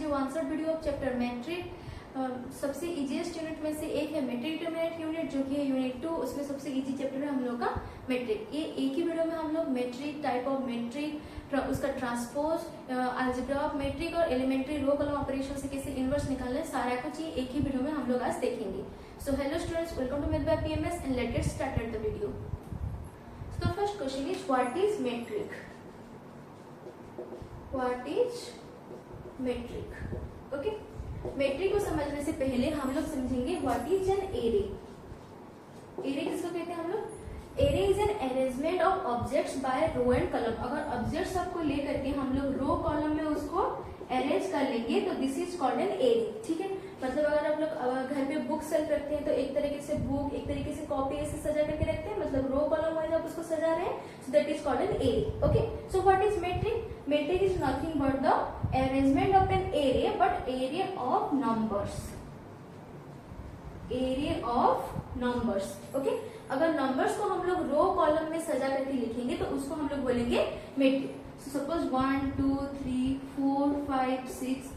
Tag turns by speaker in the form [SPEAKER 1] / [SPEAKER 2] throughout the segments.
[SPEAKER 1] You answer video of chapter matrix. सबसे easiest unit में से एक है मैट्रिक डिटरमिनेंट यूनिट, जो कि है यूनिट 2। उसमें सबसे इजी चैप्टर है हम लोग का मैट्रिक। ये एक ही वीडियो में हम लोग मैट्रिक, टाइप ऑफ मैट्रिक, उसका ट्रांसपोज, अलजेब्रा ऑफ मैट्रिक और एलिमेंट्री रो कॉलम ऑपरेशन से कैसे इनवर्स निकालना है, सारा कुछ ये एक ही वीडियो में हम लोग आज देखेंगे। So hello students, welcome to math by PMS and let's get started the video. So the first question is what is matrix? What is matrix? Okay, matrix को समझने से पहले हम लोग समझेंगे what is an array. Array किसको कहते हैं हम लोग? Array is an arrangement of objects by row and column. अगर ऑब्जेक्ट सबको लेकर के हम लोग रो कॉलम में उसको अरेंज कर लेंगे तो this is called an array. ठीक है, मतलब अगर आप लोग घर पे बुक सेल रखते हैं तो एक तरीके से बुक, एक तरीके से कॉपी ऐसे सजा करके रखते हैं, मतलब रो कॉलम वाइज आप उसको सजा रहे हैं, so that is called an array. Okay, so what is matrix? Matrix is nothing but the arrangement of an array, but array of numbers. Array of numbers. Okay, अगर numbers को हम लोग row column में सजा करके लिखेंगे तो उसको हम लोग बोलेंगे मैट्रिक। सो सपोज 1 2 3 4 5 6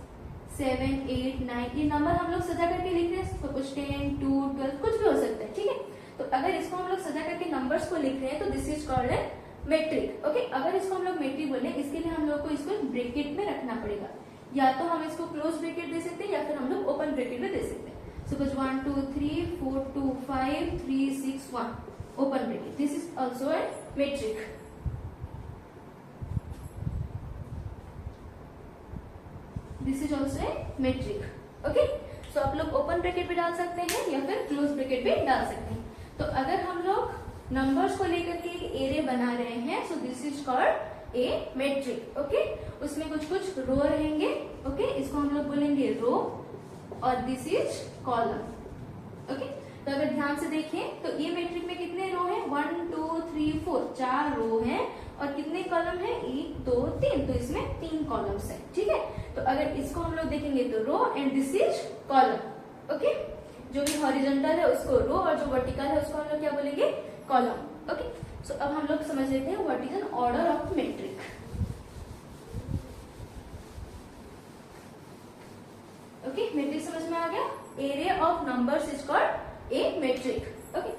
[SPEAKER 1] 7 8 9 ये नंबर हम लोग सजा करके लिख रहे हैं। सपोज 10 2 12 कुछ भी हो सकता है। ठीक है, तो अगर इसको हम लोग सजा करके नंबर्स को लिख रहे हैं तो this is called an matrix. Okay, अगर इसको हम लोग मैट्रिक बोले, इसके लिए हम लोग को इसको ब्रैकेट में रखना पड़ेगा। या तो हम इसको क्लोज ब्रैकेट दे सकते हैं या फिर हम लोग ओपन ब्रैकेट में दे सकते हैं। Suppose 1 2 3 4 2 5 3 6 1 open bracket. This is also a metric. This is also a metric. Okay? So आप लोग open bracket भी डाल सकते हैं या फिर close bracket भी डाल सकते हैं। तो अगर हम लोग numbers को लेकर के एक array बना रहे हैं, so this is called a metric. Okay? उसमें कुछ रो रहेंगे। Okay? इसको हम लोग बोलेंगे रो और दिस इज कॉलम। ओके, तो अगर ध्यान से देखें तो ये मैट्रिक में कितने रो हैं? 1 2 3 4 4 रो हैं और कितने कॉलम हैं? 1 2 3, तो इसमें 3 कॉलम्स हैं। ठीक है, तो अगर इसको हम लोग देखेंगे तो row and this is column. Okay, जो भी हॉरिजॉन्टल है उसको रो और जो वर्टिकल है उसको हम लोग क्या बोलेंगे? कॉलम। ओके, सो अब हम लोग समझ लेते हैं what is an order of matrix. Okay, matrix समझ में आ गया? Array of numbers is called a matrix. Okay,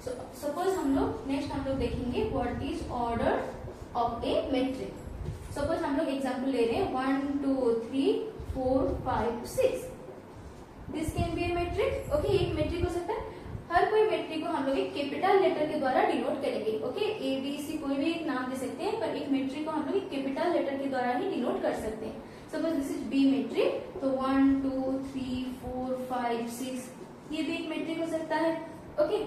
[SPEAKER 1] so suppose हम लोग नेक्स्ट हम लोग देखेंगे what is order of a matrix. Suppose हम लोग एग्जांपल ले रहे हैं 1 2 3 4 5 6, this can be a matrix. Okay, एक मैट्रिक हो सकता है। हर कोई मैट्रिक को हम लोग एक कैपिटल लेटर के द्वारा डिनोट करेंगे। ओके, ए बी सी कोई भी एक नाम दे सकते हैं, पर एक मैट्रिक को हम लोग एक कैपिटल लेटर के द्वारा ही डिनोट कर सकते हैं। Suppose this is B matrix, तो 1 2 3 4 5 6 ये भी एक मैट्रिक हो सकता है। ओके,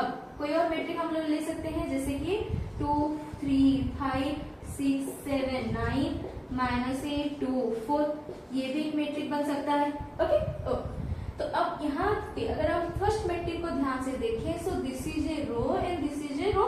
[SPEAKER 1] अब कोई और मैट्रिक हम लोग ले सकते हैं जैसे कि 2 3 5 6 7 9 -8 2 4, ये भी एक मैट्रिक बन सकता है। ओके, तो अब यहाँ पे अगर हम फर्स्ट मैट्रिक को ध्यान से देखें, so this is a row and this is a row.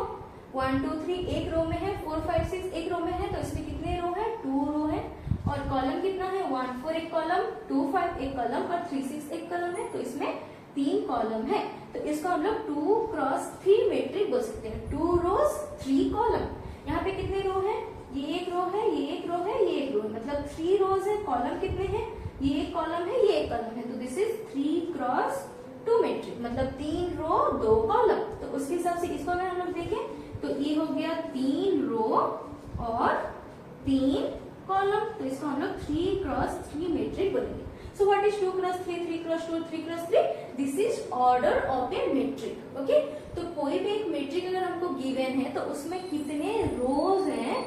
[SPEAKER 1] 1 2 3 एक रो में है, 4 5 6 एक रो में है, तो इसमें कितने रो है? 2 रो है। और कॉलम कितना है? 1 4 एक कॉलम, 2 5 एक कॉलम और 3 6 एक कॉलम है, तो इसमें 3 कॉलम है। तो इसको हम लोग 2 क्रॉस 3 मैट्रिक बोल सकते हैं। 2 रोज 3 कॉलम। यहाँ पे कितने रो है? ये एक रो है, ये एक रो है, ये एक रो है, मतलब 3 रोज है। कॉलम कितने हैं? ये एक कॉलम है, ये एक कॉलम है, तो दिस इज 3 क्रॉस 2 मैट्रिक, मतलब 3 रो 2 कॉलम। तो उसके हिसाब से इसको अगर हम लोग देखें तो ये हो गया 3 रो और 3 कॉलम, तो इसको हम लोग 3 क्रॉस 3 मैट्रिक बोलेंगे। So what is 2 cross 3 3 cross 2 3 cross 3? This is order of a matrix. Okay, तो कोई भी एक मैट्रिक अगर हमको गिवन है तो उसमें कितने रोज हैं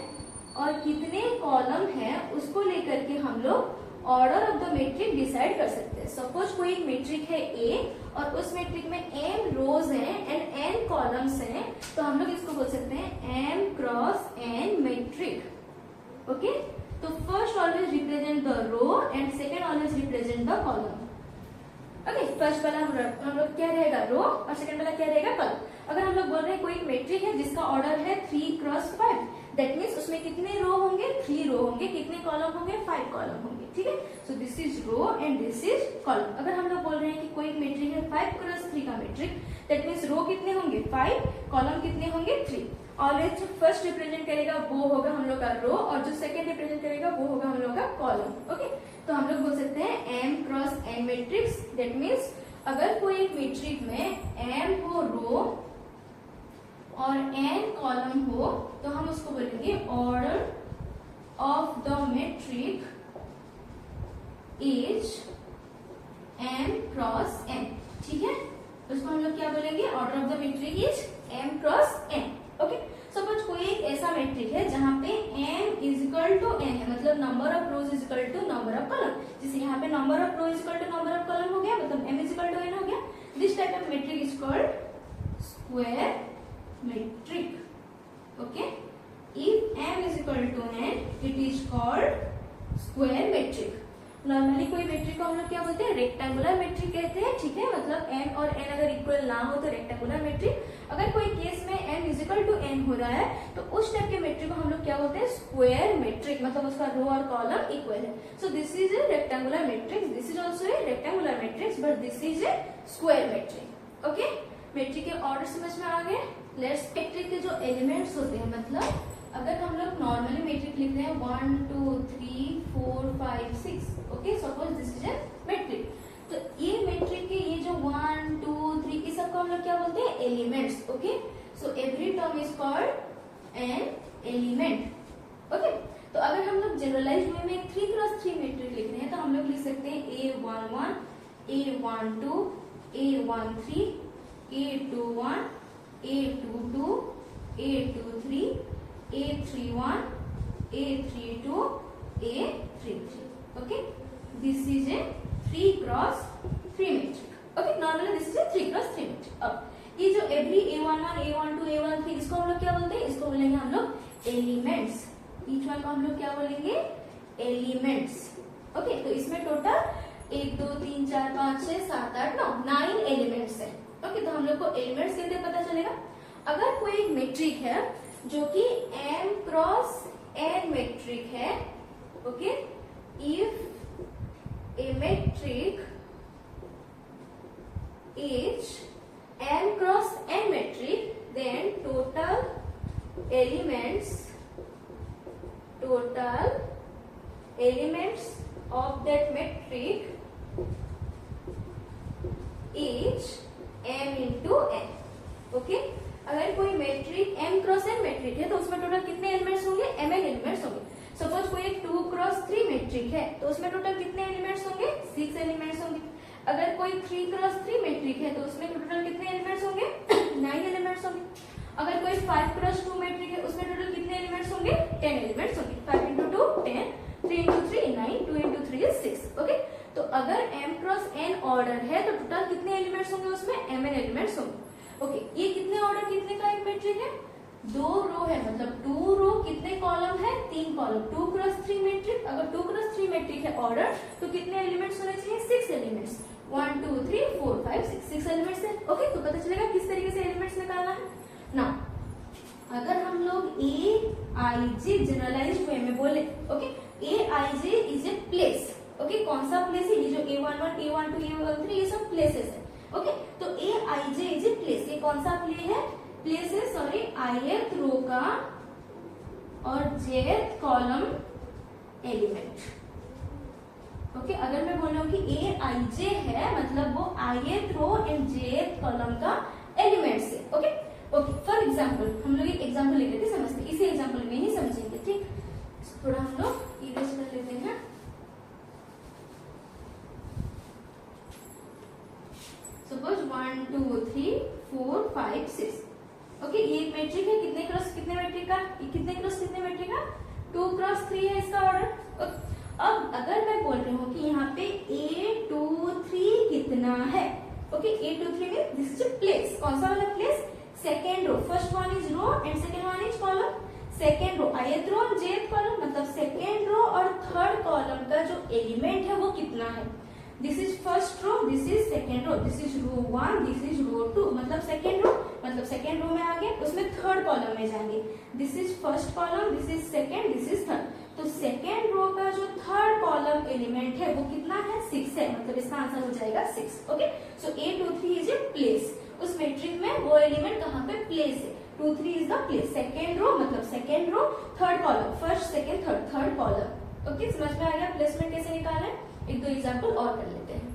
[SPEAKER 1] और कितने कॉलम है उसको लेकर के हम लोग order of the matrix decide कर सकते हैं। सपोज कोई एक मैट्रिक है ए और उस मैट्रिक में m रोज हैं एंड n कॉलम्स हैं, तो हम लोग इसको बोल सकते हैं m cross n matrix. Okay, तो first always represent the row and second always represent the column. Okay, first वाला हम लोग क्या रहेगा? रो, और सेकेंड वाला क्या रहेगा? कॉलम। अगर हम लोग बोल रहे हैं कोई एक मैट्रिक है जिसका ऑर्डर है 3 क्रॉस 5, दैट मीन्स उसमें कितने रो होंगे? 3 रो होंगे। कितने कॉलम होंगे? 5 कॉलम होंगे। ठीक है, so this is row and this is column. अगर हम लोग बोल रहे हैं कि कोई एक मैट्रिक है 5 क्रॉस 3 का मैट्रिक, दैट मीन्स रो कितने होंगे? 5, कॉलम कितने होंगे? 3। ऑलवेज जो फर्स्ट रिप्रेजेंट करेगा वो होगा हम लोग का रो और जो सेकंड रिप्रेजेंट करेगा वो होगा हम लोग का कॉलम। ओके, तो हम लोग बोल सकते हैं दैट मीन्स अगर कोई एक मैट्रिक में m हो रो और n कॉलम हो तो हम उसको बोलेंगे order of the matrix is m cross n। ठीक है, उसको हम लोग क्या बोलेंगे, order of the matrix is m cross n। Okay, suppose कोई एक ऐसा मैट्रिक है जहां पे m is equal to n है, मतलब number of rows is equal to number of column. जैसे यहाँ पे number of row is equal to number of column हो गया, मतलब m is equal to n हो गया। This type of matrix is called square matrix. Okay, if m is equal to n, it is called square metric। Normally कोई matric को हम लोग क्या बोलते हैं, रेक्टेंगुलर मैट्रिक कहते हैं। ठीक है, मतलब m और n अगर इक्वल ना हो तो रेक्टेंगुलर मैट्रिक। अगर कोई केस में m is equal to n हो रहा है तो उस टाइप के मैट्रिक को हम लोग क्या बोलते हैं, स्क्वायर मैट्रिक, मतलब उसका रो और कॉलम इक्वल है। So this is a rectangular matrix, this is also a rectangular matrix, but this is a square matrix. Okay, matrix के ऑर्डर समझ में आ गए। लेट्स मैट्रिक के जो एलिमेंट्स होते हैं, मतलब अगर हम लोग नॉर्मली मैट्रिक लिख रहे हैं 1 2 3 4 5 6, okay, suppose this is A matrix, तो ये मैट्रिक के ये जो 1 2 3 इस सबको हम लोग क्या बोलते हैं, elements. Okay, so every term is called an element. Okay, तो अगर हम लोग जनरलाइज वे में 3x3 मैट्रिक लिख रहे हैं तो हम लोग लिख सकते हैं A11 A12 A13 A21 A22 A23 A31 A32 A33। okay, this is a 3x3 matrix। okay, normally this is a 3x3 matrix। अब ये जो every A11 A12 A13 इसको हम लोग क्या बोलते हैं, इसको बोलेंगे हम लोग एलिमेंट्स। ईच वन को हम लोग क्या बोलेंगे, एलिमेंट्स। ओके, तो इसमें टोटल 1 2 3 4 5 6 7 8 9 एलिमेंट्स है। ओके, तो हम लोग को एलिमेंट्स कैसे पता चलेगा, अगर कोई एक मैट्रिक है जो कि m क्रॉस n मैट्रिक है। Okay, if a matrix is m cross n matrix, then total elements of that matrix is m into n। Okay, अगर कोई matrix m cross n matrix है तो उसमें टोटल कितने एलिमेंट्स होंगे, mn elements होंगे। Suppose कोई एक 2x3 मैट्रिक है तो उसमें टोटल कितने एलिमेंट्स होंगे, 6 एलिमेंट्स होंगे। अगर कोई 3x3 मैट्रिक है तो उसमें टोटल कितने एलिमेंट्स होंगे, 9 एलिमेंट्स होंगे। अगर कोई 5x2 मैट्रिक है उसमें टोटल कितने एलिमेंट्स होंगे, 10 एलिमेंट्स होंगे। 5 into 2 10, 3 into 3 9, 2 into 3 is 6। Okay, तो अगर m क्रॉस n ऑर्डर है तो टोटल कितने एलिमेंट्स होंगे, उसमें mn एलिमेंट्स होंगे। ओके, ये कितने ऑर्डर कितने का एक मैट्रिक है, 2 रो है, मतलब 2 रो कितने कॉलम है, 3 कॉलम। 2x3 मैट्रिक, अगर 2x3 मैट्रिक है ऑर्डर तो कितने एलिमेंट्स होने चाहिए, 6 एलिमेंट्स। 1 2 3 4 5 6 एलिमेंट्स है। ओके, तो पता चलेगा किस तरीके से एलिमेंट्स निकालना है ना। अगर हम लोग Aij जनरलाइज्ड वे में बोले, okay, Aij is a place. Okay, कौन सा प्लेस है, ये जो A11 A12 A13 ये सब प्लेसेस है। ओके, तो Aij इज ए प्लेस, ये कौन सा प्लेस है, सॉरी, ith रो का और jth कॉलम एलिमेंट। ओके, अगर मैं बोल रहा हूँ कि Aij है मतलब वो ith row and jth column का एलिमेंट्स है। ओके, ओके, फॉर एग्जाम्पल हम लोग एक एग्जाम्पल लेकर के समझते हैं, इसी एग्जाम्पल में ही समझेंगे। ठीक, थोड़ा हम लोग इरेज कर लेते हैं। सपोज 1 2 3 4 5 6। ओके, ये एक मैट्रिक है, कितने क्रॉस कितने मैट्रिक का, कितने क्रॉस कितने मैट्रिक का, 2x3 है इसका ऑर्डर। अब अगर मैं बोल रही हूँ कि यहाँ पे A23 कितना है, ओके, A23 में दिस इज प्लेस, कौन सा वाला place, second row. First one is row and second one is column. Second row ith row और jth कॉलम, मतलब सेकेंड रो और थर्ड कॉलम का जो एलिमेंट है वो कितना है। This is first row, this is second row, this is row 1, this is row 2, मतलब सेकेंड रो, मतलब सेकेंड रो में आगे उसमें थर्ड कॉलम में जाएंगे। This is first column, this is second, this is third. तो सेकेंड रो का जो थर्ड कॉलम एलिमेंट है वो कितना है, 6 है, मतलब इसका आंसर हो जाएगा 6। Okay, so A23 is a place, उस मैट्रिक में वो एलिमेंट कहाँ पे प्लेस है, 2 3 is the place. Second row मतलब second row third column, first second third column. Okay, समझ में आ गया प्लेसमेंट कैसे निकालना है। एक दो एग्जाम्पल और कर लेते हैं।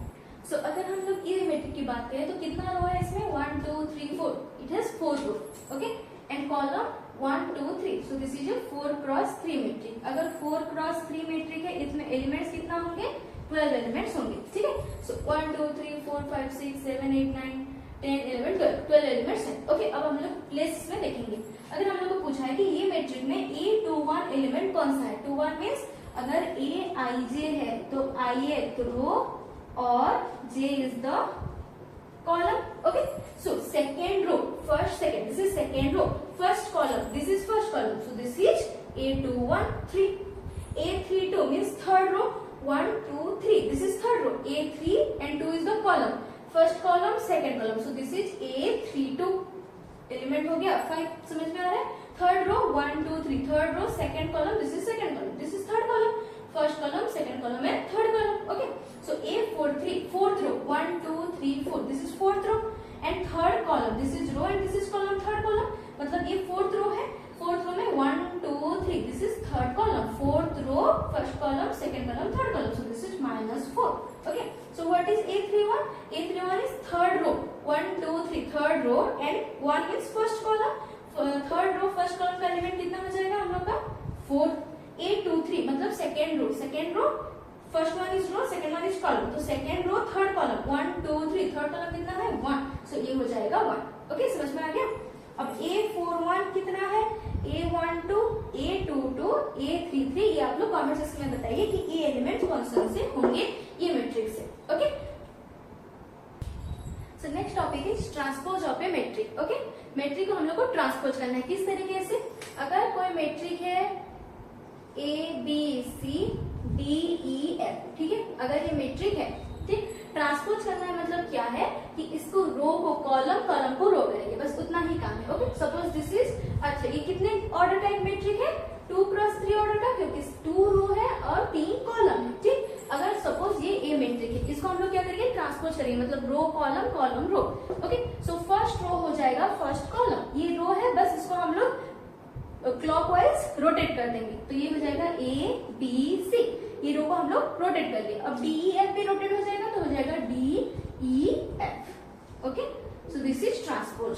[SPEAKER 1] सो अगर हम लोग ए मैट्रिक की बात करें तो कितना रो है इसमें 1 2 3 4, it has 4 row, okay, and column 1 2 3, so this is a 4 cross 3 matrix. अगर 4 क्रॉस 3 मैट्रिक है, इसमें एलिमेंट्स कितना होंगे, 12 एलिमेंट्स होंगे, ठीक है। सो 1 2 3 4 5 6 7 8 9 10 11 12 एलिमेंट्स हैं, ओके। अब हम लोग प्लेस में देखेंगे। अगर हम लोग को पूछा है कि ये मैट्रिक में A21 एलिमेंट कौन सा है, 21 मीन्स अगर A I J है तो ith रो और J is the column, okay. So second row, first second, this is second row, first column, this is first column, so this is A21 3, A32 means third row, 1 2 3, this is third row, A3 and 2 is the column, first column second column, so this is A32 element हो गया। 5 समझ में आ रहा है। Third row 1 2 3, third row second column, this is second column, this is third column, first column second column है third column, okay. So A43 fourth row 1 2 3 4, this is fourth row and third column, this is row and this is column third column, मतलब ये fourth row है, fourth row में 1 2 3, this is third column, fourth row first column second column third column, so this is -4, okay. So what is A31? A31 is third row, 1 2 3 third row and 1 is first column, third row first column का element कितना हो जाएगा हम लोग का 4। A23 मतलब second row first one is row second one is column, तो second row third column 1 2 3, third column कितना है 1, सो ये हो जाएगा 1, ओके। समझ में आ गया। अब A41 कितना है, A12 A22 A33, ये आप लोग कमेंट सेक्शन में बताइए कि ये एलिमेंट कौन से होंगे ये मैट्रिक्स से, okay. So next topic is transpose of a matrix, okay. Matrix को हम लोग को ट्रांसपोज करना है, किस तरीके से, अगर कोई मैट्रिक है ABCDEF, ठीक है, अगर ये मैट्रिक है, ठीक, ट्रांसपोज करना है मतलब क्या है कि इसको रो को कॉलम, कॉलम को रो करेंगे, बस उतना ही काम है, ओके। सपोज दिस इज, अच्छा ये कितने ऑर्डर का एक मैट्रिक है, 2 क्रॉस 3 ऑर्डर का, क्योंकि 2 रो है और 3 कॉलम है, ठीक। अगर सपोज ये ए मैट्रिक है, इसको हम लोग क्या करेंगे, ट्रांसपोज करेंगे, मतलब row column column row, okay. So first row हो जाएगा फर्स्ट कॉलम, ये रो है, बस इसको हम लोग क्लॉकवाइज रोटेट कर देंगे, तो ये हो जाएगा ABC, ये रो को हम लोग रोटेट कर लिए। अब DEF भी रोटेट हो जाएगा, तो हो जाएगा DEF, okay. So this is transpose,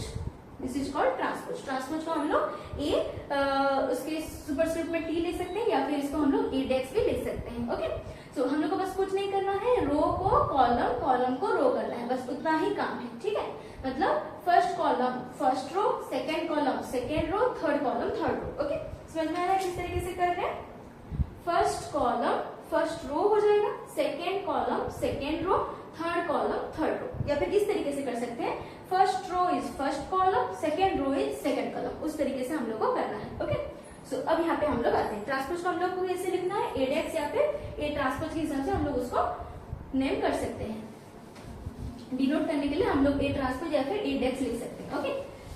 [SPEAKER 1] this is called transpose. Transpose को हम लोग उसके सुपरस्क्रिप्ट में T ले सकते हैं, या फिर इसको हम लोग ADEX भी ले सकते हैं, ओके। सो हम लोग को बस कुछ नहीं करना है, रो को कॉलम, कॉलम को रो करना है, बस उतना ही काम है, ठीक है। मतलब first column first row, second column second row, third column third row, okay. समझ में आ रहा है किस तरीके से कर रहे हैं। फर्स्ट कॉलम फर्स्ट रो हो जाएगा, second column second row, third column third row, या फिर इस तरीके से कर सकते हैं, first row is first column, second row is second column, उस तरीके से हम लोग को करना है, ओके। सो अब यहाँ पे हम लोग आते हैं, ट्रांसपोज को हम लोग को कैसे लिखना है, ADEX या फिर ए ट्रांसपोज के हिसाब से हम लोग उसको नेम कर सकते हैं, डिनोट करने के लिए हम लोग ए ट्रांसपोज या फिर ADEX लिख सकते हैं, ओके।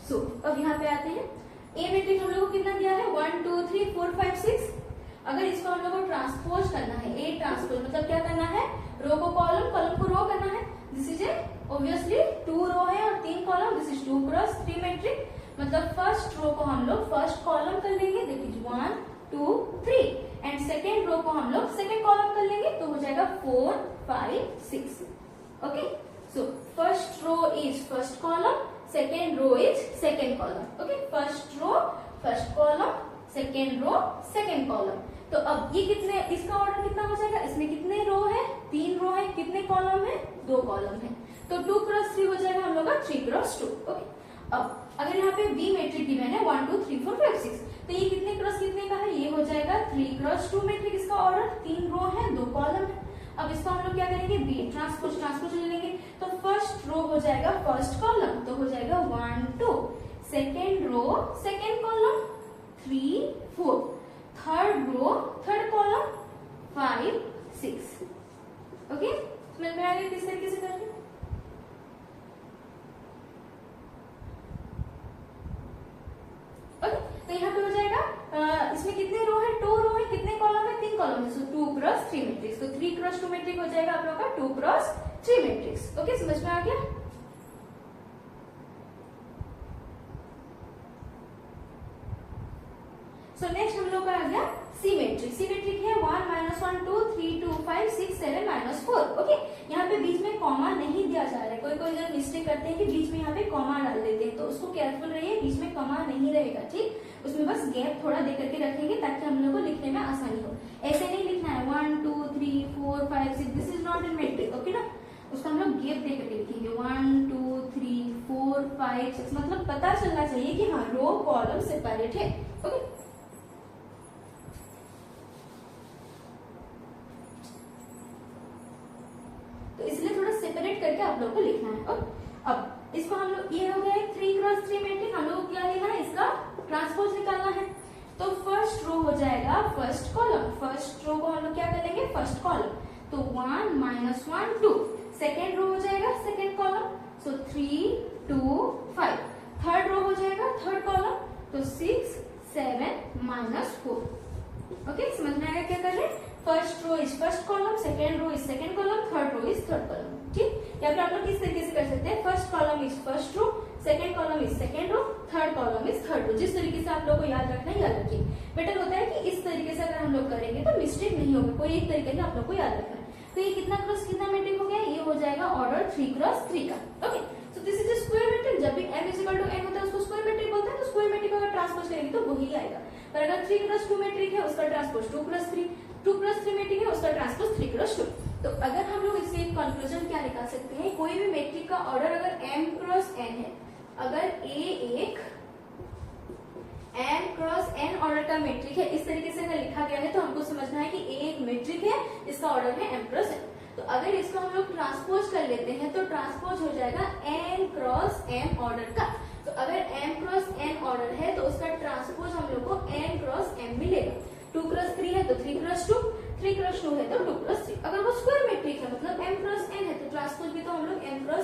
[SPEAKER 1] सो अब यहाँ पे आते हैं, ए मैट्रिक हम लोग को कितना दिया है 1 2 3 4 5 6, अगर इसको हम लोग को ट्रांसपोज करना है, ए ट्रांसपोज मतलब क्या करना है, रो को कॉलम, कॉलम को रो करना है, this is a obviously 2 row है और 3 column, this is 2 cross 3 matrix, मतलब फर्स्ट रो को हम लोग फर्स्ट कॉलम कर लेंगे, that is 1 2 3, and second row को हम लोग सेकेंड कॉलम कर लेंगे, तो हो जाएगा 4 5 6, okay. So first row is first column, second row is second column, okay. First row first column, second row second column, तो अब ये कितने, इसका ऑर्डर कितना हो जाएगा, इसमें कितने रो है, 3 रो है, कितने कॉलम है, 2 कॉलम है, तो 2 क्रॉस 3 हो जाएगा हम लोग का 3 क्रॉस 2, ओके। अब अगर यहाँ पे बी मैट्रिक गिवन है 1 2 3 4 5 6, तो ये कितने क्रॉस कितने का है, ये हो जाएगा 3 क्रॉस 2 मैट्रिक, इसका ऑर्डर 3 रो है 2 कॉलम है। अब इसको हम लोग क्या करेंगे, बी ट्रांसपोज, ट्रांसपोज ले लेंगे, तो फर्स्ट रो हो जाएगा फर्स्ट कॉलम, तो हो जाएगा 1 2, second row second column 3 4, third row third column 5 6, okay. समझ में आ गया किस तरीके से करना। ओके, तो यहाँ पे हो जाएगा इसमें कितने रो है, 2 रो है, कितने कॉलम है, 3 कॉलम है, सो 2 क्रॉस 3 मैट्रिक्स, तो 3 क्रॉस 2 मैट्रिक हो जाएगा आप लोग का 2 क्रॉस 3 मैट्रिक्स, ओके। समझ में आ गया। सो नेक्स्ट हम लोग का आ गया सी मैट्रिक। सी मैट्रिक है 1 -1 2 3 2 5 6 7 -4, ओके, यहाँ पे बीच में कॉमा नहीं दिया जा रहा है। कोई कोई जब मिस्टेक करते हैं कि बीच में यहाँ पे कॉमा डाल देते हैं, तो उसको केयरफुल रहिए, बीच में कॉमा नहीं रहेगा, ठीक। उसमें बस गैप थोड़ा दे करके रखेंगे ताकि हम लोग को लिखने में आसानी हो। ऐसे नहीं लिखना है 1 2 3 4 5 6, this is not in matrix, okay ना। उसका हम लोग गैप दे करके लिखेंगे 1 2 3 4 5 6, मतलब पता चलना चाहिए कि हाँ रो कॉलम सेपरेट है, ओके। तो इसलिए थोड़ा सेपरेट करके आप लोग को लिखना है। और अब इसको हम लोग, ये हो गया 3x3 मैट्रिक्स, हम लोग को क्या लेना है, इसका ट्रांसपोज निकालना है। तो फर्स्ट रो हो जाएगा फर्स्ट कॉलम, फर्स्ट रो को हम लोग क्या करेंगे, फर्स्ट कॉलम, तो 1 -1 2। सेकेंड रो हो जाएगा सेकेंड कॉलम, सो 3 2 5। थर्ड रो हो जाएगा थर्ड कॉलम, तो 6 7 -4। ओके, समझ में आएगा क्या कर रहे हैं। First row is first column, second row is second column, third row is third column, ठीक। या फिर आप लोग किस तरीके से कर सकते हैं, first column is first row, second column is second row, third column is third row. जिस तरीके से आप लोग को याद रखना है याद रखिए। बेटर होता है कि इस तरीके से अगर हम लोग करेंगे तो मिस्टेक नहीं होगी, कोई एक तरीके से आप लोग को याद रखना है। तो ये कितना क्रॉस कितना मैट्रिक हो गया, ये हो जाएगा ऑर्डर 3x3 का, okay. So this is square matrix. जब भी m = n होता है उसको स्क्वायर मैट्रिक बोलते हैं, तो स्क्वायर मैट्रिक अगर ट्रांसपोज करेंगे तो वही आएगा। पर अगर 3x2 मैट्रिक है उसका ट्रांसपोज 2x3, 2x3 मैट्रिक है उसका ट्रांसपोज 3x2। तो अगर हम लोग इससे एक कंक्लूजन क्या निकाल सकते हैं, कोई भी मैट्रिक का ऑर्डर अगर m × n है, अगर A एक m × n ऑर्डर का मैट्रिक है, इस तरीके से अगर लिखा गया है तो हमको समझना है कि A एक मैट्रिक है, इसका ऑर्डर है m × n। तो अगर इसको हम लोग ट्रांसपोज कर लेते हैं तो ट्रांसपोज हो जाएगा n × m ऑर्डर का। तो अगर m × n ऑर्डर है तो उसका ट्रांसपोज हम लोग को n × m मिलेगा। 2x3 है तो 3x2, 3x2 है तो 2x3। अगर वो स्क्वायर मैट्रिक है मतलब m × n है तो ट्रांसपोज भी तो हम लोग m ×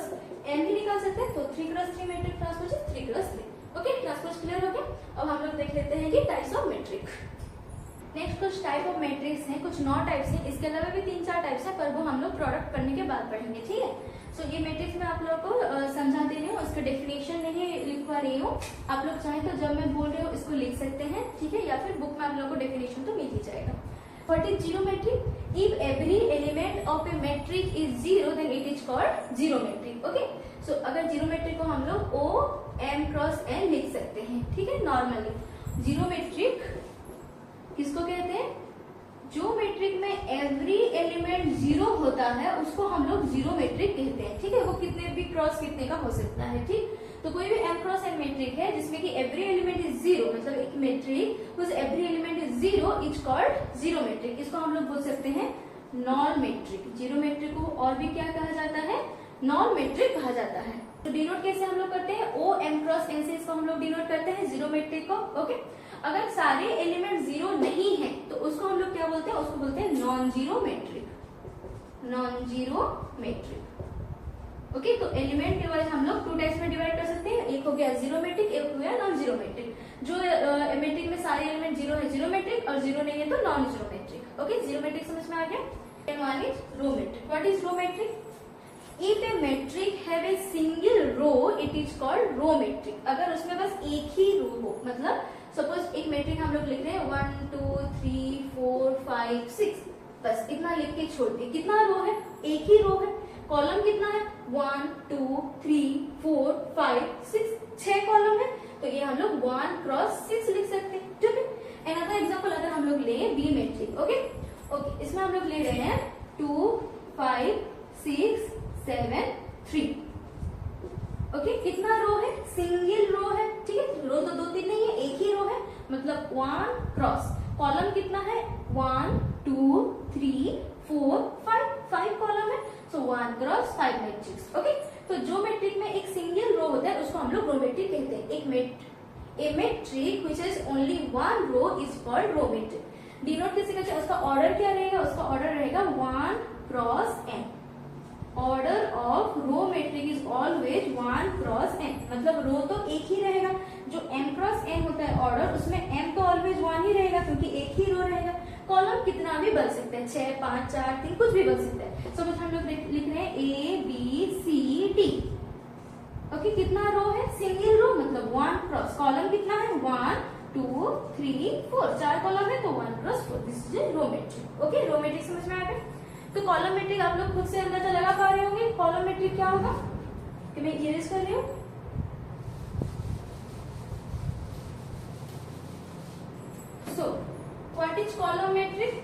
[SPEAKER 1] n ही निकाल सकते हैं। तो 3x3 मैट्रिक ट्रांसपोज है 3x3, ओके। ट्रांसपोज क्लियर हो गया। अब हम लोग देख लेते हैं कि टाइप्स ऑफ मैट्रिक। नेक्स्ट कुछ टाइप ऑफ मैट्रिक्स हैं, कुछ 9 टाइप्स हैं, इसके अलावा भी 3-4 टाइप्स हैं, पर वो हम लोग प्रोडक्ट पढ़ने के बाद पढ़ेंगे, ठीक है। सो ये मैट्रिक्स मैं आप लोगों को समझा दे रही हूँ, उसका डेफिनेशन नहीं लिखवा रही हूँ। आप लोग चाहें तो जब मैं बोल रही हूँ इसको लिख सकते हैं, ठीक है, या फिर बुक में आप लोगों को डेफिनेशन तो मिल ही जाएगा। What is zero matrix? If every element of a matrix is zero then it is called zero matrix, okay. So अगर जीरो मैट्रिक को हम लोग O m × n लिख सकते हैं, ठीक है, नॉर्मली। जीरो मैट्रिक किसको कहते हैं? जो मैट्रिक में एवरी एलिमेंट जीरो होता है उसको हम लोग जीरो मैट्रिक कहते हैं, ठीक है। वो कितने भी क्रॉस कितने का हो सकता है, ठीक। तो कोई भी m × n मैट्रिक है जिसमें कि एवरी एलिमेंट इज जीरो, मतलब एक matrix whose every element is zero is called zero matrix. इसको हम लोग बोल सकते हैं नॉन मैट्रिक। जीरो मैट्रिक को और भी क्या कहा जाता है? नॉन मैट्रिक कहा जाता है। तो डिनोट कैसे हम लोग करते हैं? O m × n से इसको हम लोग डिनोट करते हैं जीरो मैट्रिक को, ओके। अगर सारे एलिमेंट जीरो नहीं है तो उसको हम लोग क्या बोलते हैं? उसको बोलते हैं non zero matrix, non zero matrix, okay. तो एलिमेंट के वाइज हम लोग 2 टाइप्स में डिवाइड कर सकते हैं, एक हो गया जीरो मैट्रिक, एक हो गया नॉन जीरो मैट्रिक। जो मैट्रिक में सारे एलिमेंट जीरो है जीरो मैट्रिक, और जीरो नहीं है तो non zero matrix, okay. Zero matrix समझ में आ गया। And one is row matrix. What is row matrix? If a matrix have a single row, it is called row matrix. अगर उसमें बस एक ही रो हो, मतलब सपोज एक मैट्रिक हम लोग लिख रहे हैं 1 2 3 4 5 6, बस इतना लिख के छोड़ दिए। कितना रो है? एक ही रो है। कॉलम कितना है? 1 2 3 4 5 6, 6 कॉलम है। तो ये हम लोग 1 × 6 लिख सकते हैं, ठीक है। अनदर एग्जांपल अगर हम लोग ले बी मैट्रिक, ओके ओके, इसमें हम लोग ले रहे हैं 2 5 6 7 3, ओके। कितना रो है? सिंगल रो है, ठीक है। रो तो 2 3 नहीं है, एक ही रो है, मतलब 1 क्रॉस। कॉलम कितना है? 1 2 3 4 5 कॉलम है, सो 1 × 5 मैट्रिक्स, ओके। तो जो मैट्रिक में एक सिंगल रो होता है उसको हम लोग रो मैट्रिक कहते हैं। A matrix which has only one row is called row matrix. Denote कैसे करते हैं? उसका ऑर्डर क्या रहेगा? उसका ऑर्डर रहेगा 1 × n। Order of row matrix is always 1 × n, मतलब रो तो एक ही रहेगा। जो m × n होता है ऑर्डर, उसमें m तो ऑलवेज 1 ही रहेगा क्योंकि एक ही रो रहेगा। कॉलम कितना भी बन सकता है, 6 5 4 3 कुछ भी बन सकता है। सपोज हम लोग लिख रहे हैं A B C D, okay. कितना रो है? सिंगल रो, मतलब 1 क्रॉस। कॉलम कितना है? 1 2 3 4, 4 कॉलम है तो 1 × 4, this is row matrix, okay. Row matrix समझ में आ गया। तो कॉलम मैट्रिक आप लोग खुद से अंदाजा लगा पा रहे होंगे कॉलम मैट्रिक क्या होगा, कि मैं इरेज कर रही हूँ। So, what is column metric?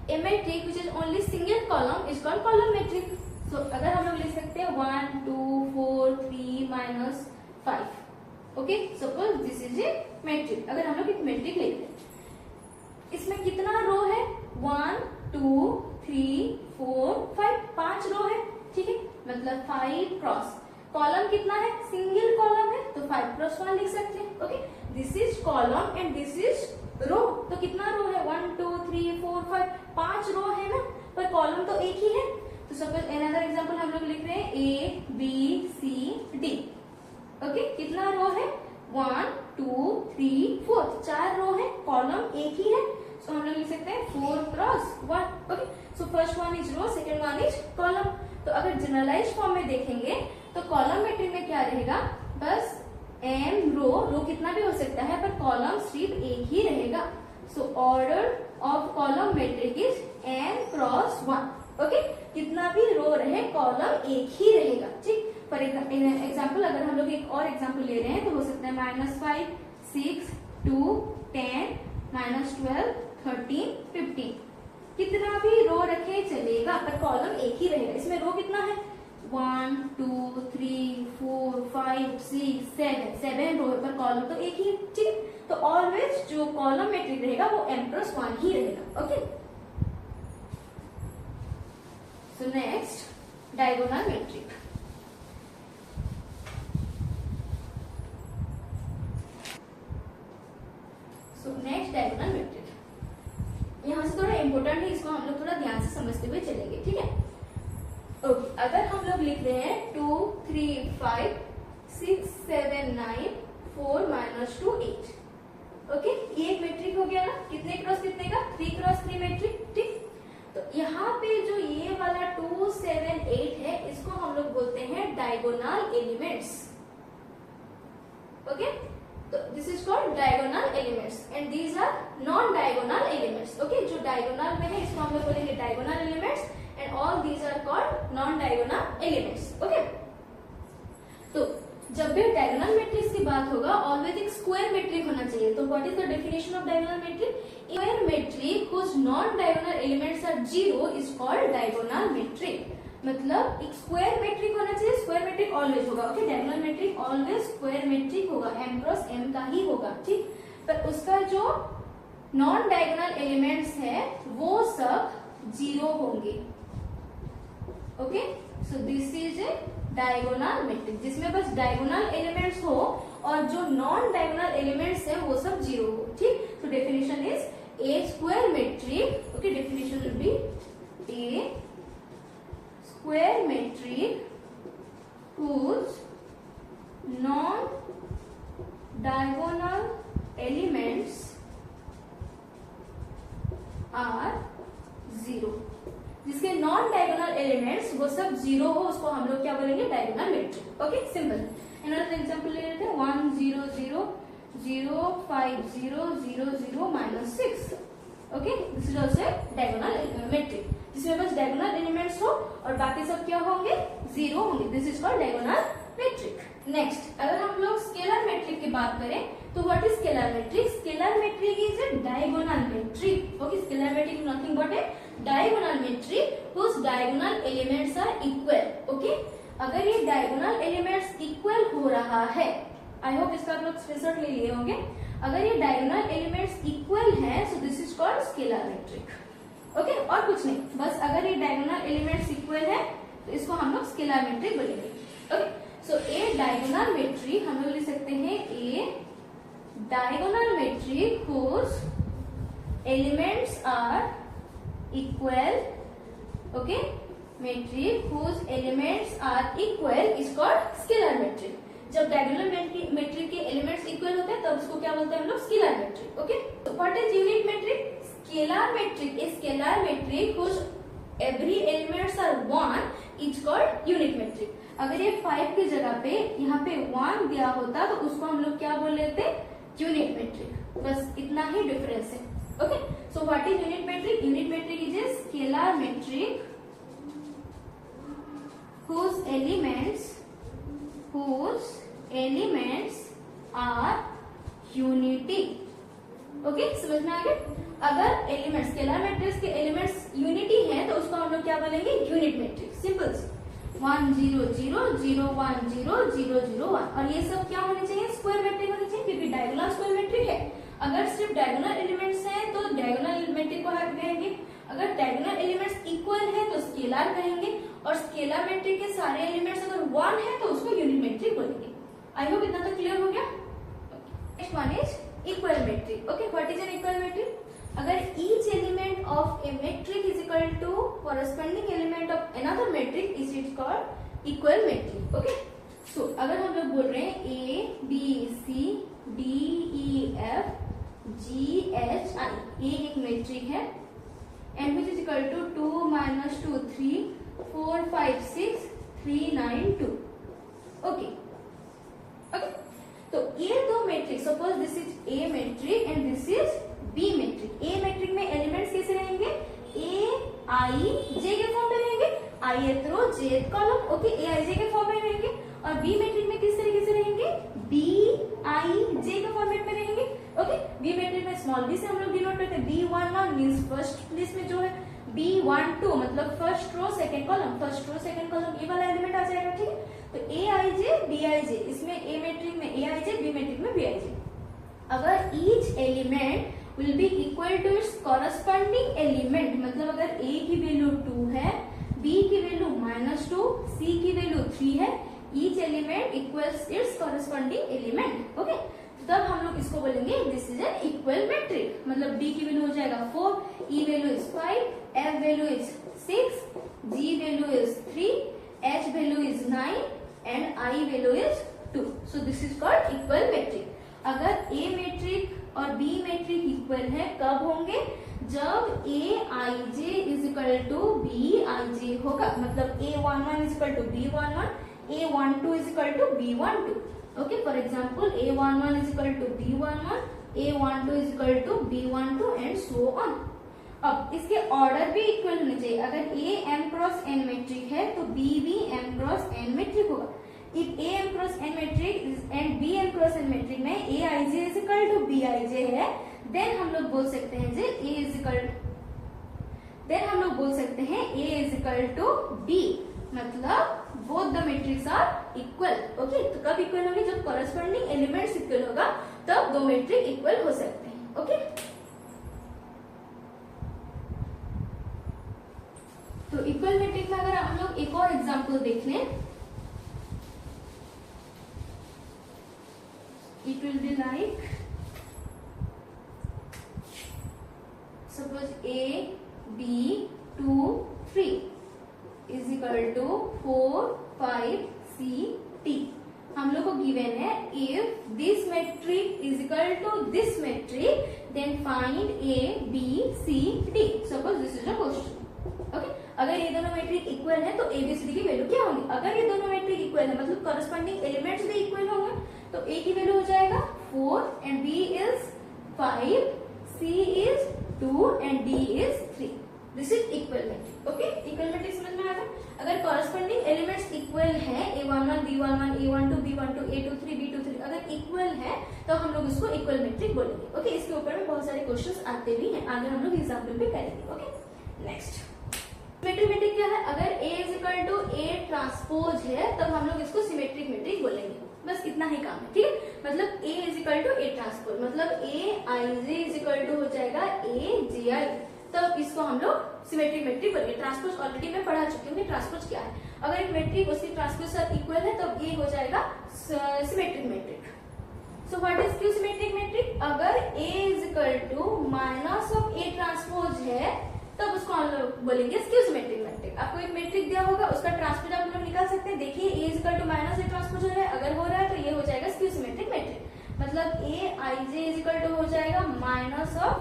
[SPEAKER 1] A metric which is only single column is called column metric. So, अगर हम लोग लिख सकते हैं 1, 2, 4, 3 minus 5. Okay, suppose this is a metric. अगर हम लोग एक metric लेते हैं, इसमें कितना रो है? 1, 2, 3, 4, 5. 5 रो है, ठीक है, मतलब 5 क्रॉस कॉलम कितना है? सिंगल कॉलम है, तो 5 क्रॉस 1 लिख सकते हैं। Okay, this is column and this is row. तो कितना रो है? 1, 2, 3, 4, 5. 5 रो है ना, पर कॉलम तो एक ही है। तो सपोज अनदर एग्जांपल हम लोग लिख रहे हैं A, B, C, D. Okay, कितना रो है? 1, 2, 3, 4. 4 रो है, कॉलम एक ही है, सो हम लोग लिख सकते हैं 4 cross 1. Okay, so first one is row, second one is column. तो अगर जनरलाइज फॉर्म में देखेंगे तो कॉलम मैट्रिक में क्या रहेगा? बस m रो कितना भी हो सकता है, पर कॉलम सिर्फ एक ही रहेगा। So order of column matrix is m cross 1. Okay, कितना भी रो रहे कॉलम एक ही रहेगा, ठीक। फॉर एग्जाम्पल अगर हम लोग एक और एग्जाम्पल ले रहे हैं तो हो सकता है -5, 6, 2, 10, -12, 13, 15. कितना भी रो रखे चलेगा, पर कॉलम एक ही रहेगा। इसमें रो कितना है? 1, 2, 3, 4, 5, 6, 7 रो है, पर कॉलम तो एक ही, ठीक। तो ऑलवेज जो कॉलम मैट्रिक रहेगा वो m क्रॉस 1 ही रहेगा। Okay, so next diagonal matrix. So next diagonal matrix यहाँ से थोड़ा इंपॉर्टेंट है, इसको हम लोग थोड़ा ध्यान से समझते हुए चलेंगे, ठीक है। ओके, अगर हम लोग लिख रहे हैं 2, 3, 5, 6, 7, 9, 4 -2, 8. ओके, ये एक मैट्रिक हो गया ना, कितने क्रॉस कितने का? 3 क्रॉस 3 मैट्रिक, ठीक। तो यहाँ पे जो ये वाला 2, 7, 8 है, इसको हम लोग बोलते हैं डायगोनल एलिमेंट्स। ओके, तो this is called diagonal elements and these are non diagonal elements. Okay, जो डायगोनल में है इसको हम लोग बोलेंगे diagonal elements and all these are called non-diagonal elements. Okay? तो जब भी डायगोनल मैट्रिक्स की बात होगा ऑलवेज एक स्क्वायर मैट्रिक होना चाहिए। तो what is the definition of diagonal matrix? Square matrix whose non-diagonal elements are 0 is called diagonal metric. मतलब एक स्क्वायर मैट्रिक होना चाहिए, स्क्वायर मैट्रिक ऑलवेज होगा। Okay, diagonal matrix always square matrix होगा, m क्रॉस m का ही होगा, ठीक। पर उसका जो नॉन डायगोनल एलिमेंट्स है वो सब 0 होंगे। Okay, so this is a diagonal matrix जिसमें बस डायगोनल एलिमेंट्स हो और जो नॉन डायगोनल एलिमेंट्स है वो सब 0 हो, ठीक। So definition is a square matrix. Okay, definition will be a square matrix whose non diagonal elements are 0। जिसके नॉन डायगोनल एलिमेंट्स वो सब 0 हो उसको हम लोग क्या बोलेंगे? Diagonal matrix. Okay, simple. Another example ले लेते हैं 1, 0, 0, 0, 5, 0, 0, 0, -6। Okay, this is also diagonal matrix जिसमें बस डायगोनल एलिमेंट्स हो और बाकी सब क्या होंगे? 0 होंगे। This is called diagonal matrix. Next, अगर हम लोग स्केलर मैट्रिक की बात करें तो what is scalar matrix? Scalar matrix is a diagonal matrix. Okay, scalar matrix is nothing but a diagonal matrix whose diagonal elements are equal. Okay, अगर ये diagonal elements equal हो रहा है, आई होप इसका आप लोग स्क्रीनशॉट ले लिए होंगे। अगर ये डायगोनल एलिमेंट्स इक्वल है so this is called scalar matrix. Okay, और कुछ नहीं, बस अगर ये डायगोनल एलिमेंट्स इक्वल है तो इसको हम लोग स्केलर मैट्रिक बोलेंगे। Okay, so a diagonal matrix हम लोग लिख सकते हैं a diagonal matrix whose elements are equal. Okay, metric whose elements are equal is called scalar metric. जब डायगोनल मैट्रिक के एलिमेंट्स इक्वल होते हैं तब उसको क्या बोलते हैं हम लोग? Scalar matrix. ओके, तो what is unit matrix? Scalar matrix is scalar matrix whose every elements are 1 is called unit matrix. अगर ये 5 की जगह पे यहाँ पे 1 दिया होता तो उसको हम लोग क्या बोल लेते? Unit matrix. बस इतना ही डिफरेंस है। Okay, so what is unit matrix? Unit matrix is a scalar matrix elements are unity. Okay, समझ में आ गया? अगर एलिमेंट्स, स्केलर मैट्रिक्स के एलिमेंट्स यूनिटी हैं तो उसको हम लोग क्या बोलेंगे? Unit matrix. सिंपल 1 0 0 0 1 0 0 0 1। और ये सब क्या होने चाहिए? स्क्वायर मैट्रिक होनी चाहिए, क्योंकि डायगोनल स्क्वायर मैट्रिक है। अगर सिर्फ डायगोनल एलिमेंट्स हैं तो डायगोनल मैट्रिक को हम कहेंगे। अगर डायगोनल एलिमेंट्स इक्वल है तो स्केलर कहेंगे, और स्केलर मैट्रिक के सारे एलिमेंट्स अगर 1 है तो उसको यूनिट मैट्रिक बोलेंगे। आई होप इतना तो क्लियर हो गया। Next one is equal matrix. Okay, what is an equal matrix? अगर each element of a matrix is equal to corresponding element of another matrix is it called equal matrix। Okay, so अगर हम लोग बोल रहे हैं A B C D E F G H I, ये एक matric है, and which is equal to 2 minus 2 3 4 5 6 3 9 2। Okay, okay, तो ये दो matrix, suppose this is A matrix and this is B matrix. A matrix में elements कैसे रहेंगे? ए आई जे के फॉर्म में रहेंगे, ith रो jth कॉलम। ओके, ए आई जे के फॉर्म में रहेंगे। और बी मैट्रिक में किस तरीके से रहेंगे? बी आई जे के फॉर्मेट में रहेंगे। ओके, बी मैट्रिक में स्मॉल बी से हम लोग डिनोट करते हैं। B11 मींस फर्स्ट प्लेस में जो है, B12 मतलब first row second column, first row second column, ये वाला एलिमेंट आ जाएगा। ठीक है, तो ए आई जे बी आई जे, इसमें ए मैट्रिक में ए आई जे, बी मैट्रिक में बी आई जे। अगर each element will be equal to its corresponding element, मतलब अगर a की वैल्यू 2 है, b की वैल्यू -2, c की वैल्यू 3 है, each element equals its corresponding element। Okay, तो तब हम लोग इसको बोलेंगे this is an equal matrix. मतलब b की वैल्यू हो जाएगा 4, e value is 5, f value is 6, g value is 3, h value is 9 and i value is 2। So this is called equal matrix. अगर a मैट्रिक और b matrix equal है कब होंगे? जब a i j is equal to b i j होगा। मतलब a11 is equal to b11, a12 is equal to b12। Okay, for example a11 is equal to b11, a12 is equal to b12 and so on. अब इसके order भी equal होने चाहिए। अगर a m cross n matrix है तो b भी m cross n matrix होगा। If A m cross n matrix and B m cross n matrix में A I J is equal to B I J है, then हम लोग बोल सकते हैं जे A is equal, then हम लोग बोल सकते हैं A is equal to B, मतलब both the matrix are equal। Okay, तो कब इक्वल होंगे? जब corresponding elements इक्वल होगा तब दो मैट्रिक इक्वल हो सकते हैं। ओके, तो इक्वल मैट्रिक में अगर हम लोग एक और एग्जांपल देख लें, it will be like suppose A B 2 3 is equal to 4 5 C T। हम लोग को गिवन है if this matrix is equal to this matrix then find A B C D। suppose this is a question। Okay, अगर ये दोनों matric equal है तो ABCD की वैल्यू क्या होगी? अगर ये दोनों मैट्रिक इक्वल है मतलब करस्पॉन्डिंग एलिमेंट्स भी इक्वल होंगे, तो A की वैल्यू हो जाएगा 4 and B is 5, C is 2 and D is 3। This is equal matrix. Okay, equal matrix समझ में आ गया? अगर करस्पॉन्डिंग एलिमेंट्स इक्वल है, A11 B11 A12 B12 A23 B23 अगर इक्वल है तो हम लोग इसको इक्वल मैट्रिक बोलेंगे। ओके, इसके ऊपर में बहुत सारे क्वेश्चंस आते भी हैं, आगे हम लोग एग्जांपल भी करेंगे। ओके, नेक्स्ट सिमेट्रिक मैट्रिक क्या है? अगर A is equal to A transpose है तब हम लोग इसको सिमेट्रिक मैट्रिक बोलेंगे। बस इतना ही काम है। ठीक है, मतलब A is equal to A transpose, मतलब A I J is equal to हो जाएगा A J I, तब इसको हम लोग सिमेट्रिक मैट्रिक बोलेंगे। ट्रांसपोज ऑलरेडी मैं पढ़ा चुकी हूँ कि ट्रांसपोज क्या है। अगर एक मैट्रिक उसकी ट्रांसपोज साथ इक्वल है तब A हो जाएगा symmetric matrix. So what is skew symmetric matrix? अगर A is equal to minus of A transpose है तब उसको हम लोग बोलेंगे स्क्यू सिमेट्रिक मैट्रिक। आपको एक मैट्रिक दिया होगा, उसका ट्रांसपोज आप लोग निकाल सकते हैं। देखिए A is equal to minus A transpose हो रहा है, अगर हो रहा है तो ये हो जाएगा स्क्यू सिमेट्रिक मैट्रिक। मतलब A I J is equal to हो जाएगा minus of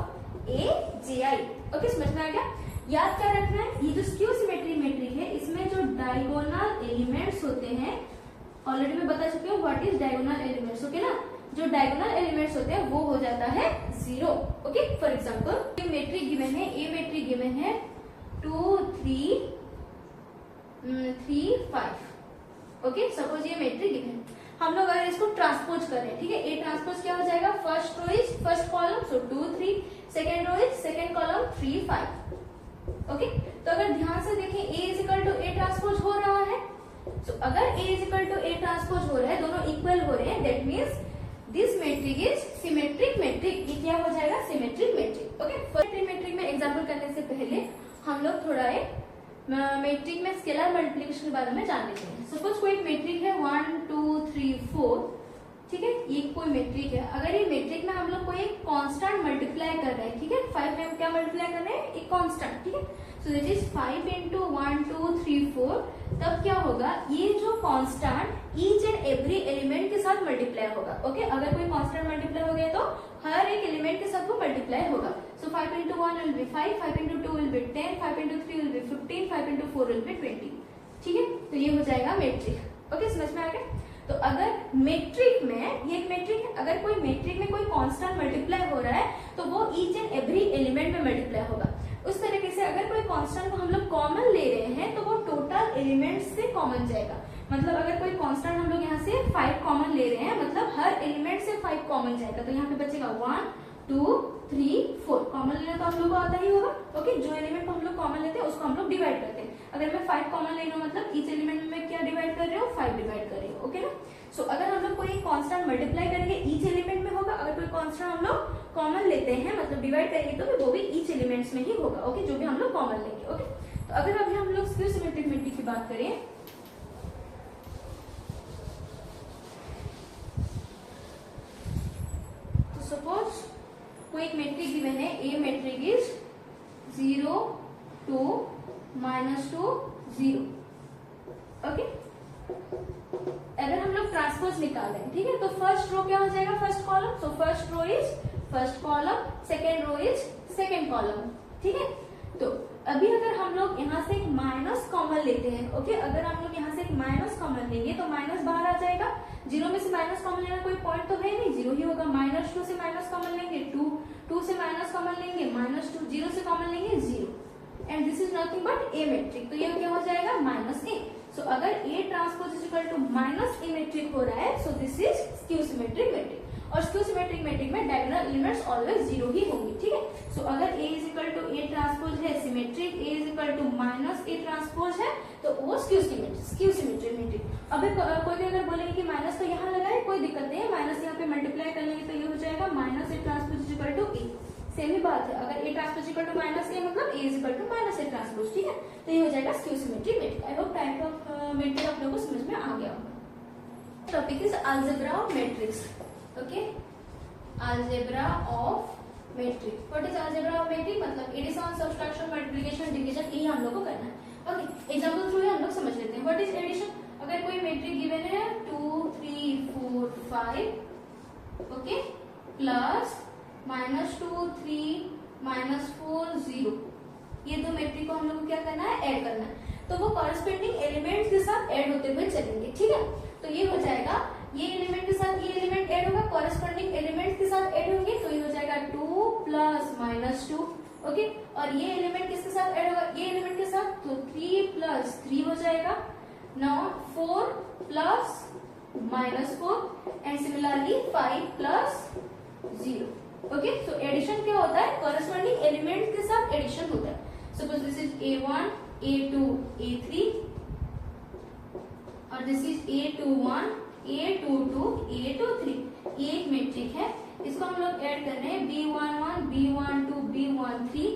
[SPEAKER 1] A J I। Okay, समझ में आ गया? याद क्या रखना है? ये जो स्क्यू सिमेट्रिक मैट्रिक है इसमें जो डायगोनल एलिमेंट्स होते हैं, ऑलरेडी मैं बता चुकी हूँ what is diagonal elements. Okay ना, जो डायगोनल एलिमेंट्स होते हैं वो हो जाता है 0। Okay, for example matrix given है, ए मैट्रिक गिवन है 2 3 3 5। ओके, सपोज ये मैट्रिक गिवन है, हम लोग अगर इसको ट्रांसपोज करें, ठीक है, ए ट्रांसपोज क्या हो जाएगा, first row is first column so 2 3, second row is second column 3 5। Okay, तो अगर ध्यान से देखें A is equal to A transpose हो रहा है, तो अगर A is equal to A transpose हो रहा है, दोनों इक्वल हो रहे हैं, that means this matrix is symmetric matrix. ये क्या हो जाएगा, symmetric matrix. Okay, symmetric matrix में एग्जांपल करने से पहले हम लोग थोड़ा एक मैट्रिक में स्केलर मल्टीप्लिकेशन के बारे में जान लेते हैं। सपोज कोई एक मैट्रिक है 1 2 3 4, ठीक है, ये कोई मैट्रिक है। अगर ये मैट्रिक में हम लोग कोई एक कांस्टेंट मल्टीप्लाई कर रहे हैं, ठीक है, 5 में क्या मल्टीप्लाई कर रहे हैं, एक कांस्टेंट, ठीक है, सो दैट इज 5 into 1 2 3 4। तब क्या होगा, ये जो constant each and every element के साथ मल्टीप्लाई होगा। ओके, अगर कोई कांस्टेंट मल्टीप्लाई हो गया तो हर एक एलिमेंट के साथ वो मल्टीप्लाई होगा। सो 5 into 1 will be 5, 5 into 2 will be 10, 5 into 3 will be 15, 5 into 4 will be 20। ठीक है, तो ये हो जाएगा मैट्रिक। ओके, समझ में आ गया। तो अगर मैट्रिक में, ये एक मैट्रिक है, अगर कोई मैट्रिक में कोई कांस्टेंट मल्टीप्लाई हो रहा है तो वो ईच एंड एवरी एलिमेंट में मल्टीप्लाई होगा। उस तरीके से अगर कोई कांस्टेंट को हम लोग कॉमन ले रहे हैं तो वो टोटल एलिमेंट्स से कॉमन जाएगा। मतलब अगर कोई कांस्टेंट हम लोग यहाँ से 5 कॉमन ले रहे हैं, मतलब हर एलिमेंट से 5 कॉमन जाएगा, तो यहाँ पे बचेगा 1 2 3 4। कॉमन लेना तो हम लोग को आता ही होगा। ओके, जो एलिमेंट को हम लोग कॉमन लेते हैं उसको हम लोग डिवाइड करते हैं। अगर मैं 5 कॉमन ले रही हूँ, मतलब ईच एलिमेंट में क्या डिवाइड कर रहे हो, 5 डिवाइड कर रही हूँ। ओके ना, सो अगर हम लोग कोई कांस्टेंट मल्टीप्लाई करेंगे ईच एलिमेंट में होगा। अगर कोई कांस्टेंट हम लोग कॉमन लेते हैं, मतलब डिवाइड करेंगे, तो वो भी ईच एलिमेंट्स में ही होगा। ओके, जो भी हम लोग कॉमन लेंगे। ओके, तो अगर अभी हम लोग स्क्यू सिमेट्रिक मैट्रिक की बात करें, तो सपोज कोई एक मैट्रिक गिवन है, ए मैट्रिक इज 0 2 -2 0। ओके, अगर हम लोग ट्रांसपोज निकालें, ठीक है, तो फर्स्ट रो क्या हो जाएगा, first column, so first row is first column, second row is second column. ठीक है, तो अभी अगर हम लोग यहाँ से एक माइनस कॉमन लेते हैं, ओके, अगर हम लोग यहाँ से एक माइनस कॉमन लेंगे तो माइनस बाहर आ जाएगा। 0 में से माइनस कॉमन लेना कोई पॉइंट तो है नहीं, 0 ही होगा। -2 से माइनस कॉमन लेंगे 2 से माइनस कॉमन लेंगे -2, 0 से कॉमन लेंगे 0, and this is nothing but a matrix. तो ये क्या हो जाएगा, -a। सो अगर A transpose is equal to -a matrix हो रहा है, so this is skew symmetric matrix. और स्क्यू सिमेट्रिक मैट्रिक में डायगोनल एलिमेंट्स ऑलवेज 0 ही होंगे। ठीक है, सो अगर a is equal to a transpose है symmetric, a is equal to -a transpose है, तो वो स्क्यू सिमेट्रिक मैट्रिक। अब कोई अगर बोलेंगे कि माइनस तो यहाँ लगाए, कोई दिक्कत नहीं है, माइनस यहाँ पे मल्टीप्लाई कर लेंगे तो ये हो जाएगा -a transpose is equal to a। Same ही बात है, अगर a transpose equal to -a मतलब a is equal to -a transpose. ठीक है, तो ये हो जाएगा skew symmetric matrix. I hope type of matrix आप लोगों को समझ में आ गया होगा। Topic is algebra of matrix. Okay, algebra of matrix. What is algebra of matrix, मतलब एडिशन, सब्ट्रैक्शन, मल्टीप्लिकेशन, डिवीजन, ये हम लोग को करना है। ओके, एग्जांपल थ्रू हम लोग समझ लेते हैं। व्हाट इज एडिशन, अगर कोई मैट्रिक गिवन है 2 3 4 5, ओके, प्लस -2 3 -4 0, ये दो मैट्रिक को हम लोग को क्या करना है, ऐड करना है। तो वो कॉरेस्पॉन्डिंग एलिमेंट्स के साथ ऐड होते हुए चलेंगे। ठीक है, तो ये हो जाएगा, ये एलिमेंट के साथ ये एलिमेंट ऐड होगा, कॉरेस्पॉन्डिंग एलिमेंट्स के साथ ऐड होंगे, तो ये हो जाएगा 2 प्लस -2। ओके, और ये एलिमेंट किसके साथ ऐड होगा, ये एलिमेंट के साथ, तो 3 प्लस 3 हो जाएगा। Now 4 plus -4 and similarly 5 plus 0। Okay, तो एडिशन क्या होता है, कॉरेस्पॉन्डिंग एलिमेंट के साथ एडिशन होता है। Suppose this is a1 a2 a3 और this is a21 a22 a23। ये एक मैट्रिक है, इसको हम लोग ऐड कर रहे हैं b11 b12 b13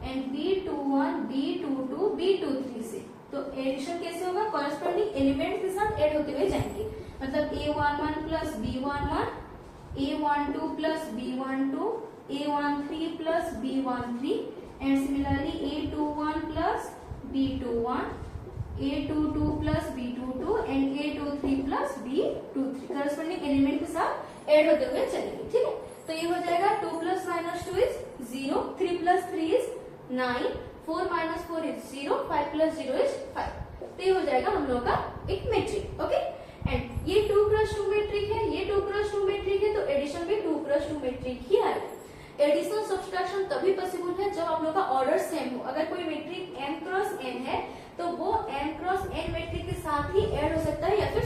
[SPEAKER 1] and b21 b22 b23 से। तो एडिशन कैसे होगा, कॉरेस्पॉन्डिंग एलिमेंट के साथ ऐड होते हुए जाएंगे। मतलब a11 plus b11, a12 plus b12, a13 plus b13 and similarly a21 plus b21, a22 plus b22 and a23 plus b23 corresponding element के साथ ऐड होते हुए चलेंगे। ठीक है, तो ये हो जाएगा 2 plus -2 is 0, 3 plus 3 is 9, 4 minus 4 is 0, 5 plus 0 is 5। तो ये हो जाएगा हम लोगों का एक मैट्रिक। ओके, एंड ये 2x2 मैट्रिक है, ये 2x2 मैट्रिक है, तो एडिशन भी 2x2 मैट्रिक ही आएगा। एडिशन सब्ट्रैक्शन तभी पॉसिबल है जब हम लोग का ऑर्डर सेम हो। अगर कोई मैट्रिक m क्रॉस n है तो वो m क्रॉस n मैट्रिक के साथ ही ऐड हो सकता है या फिर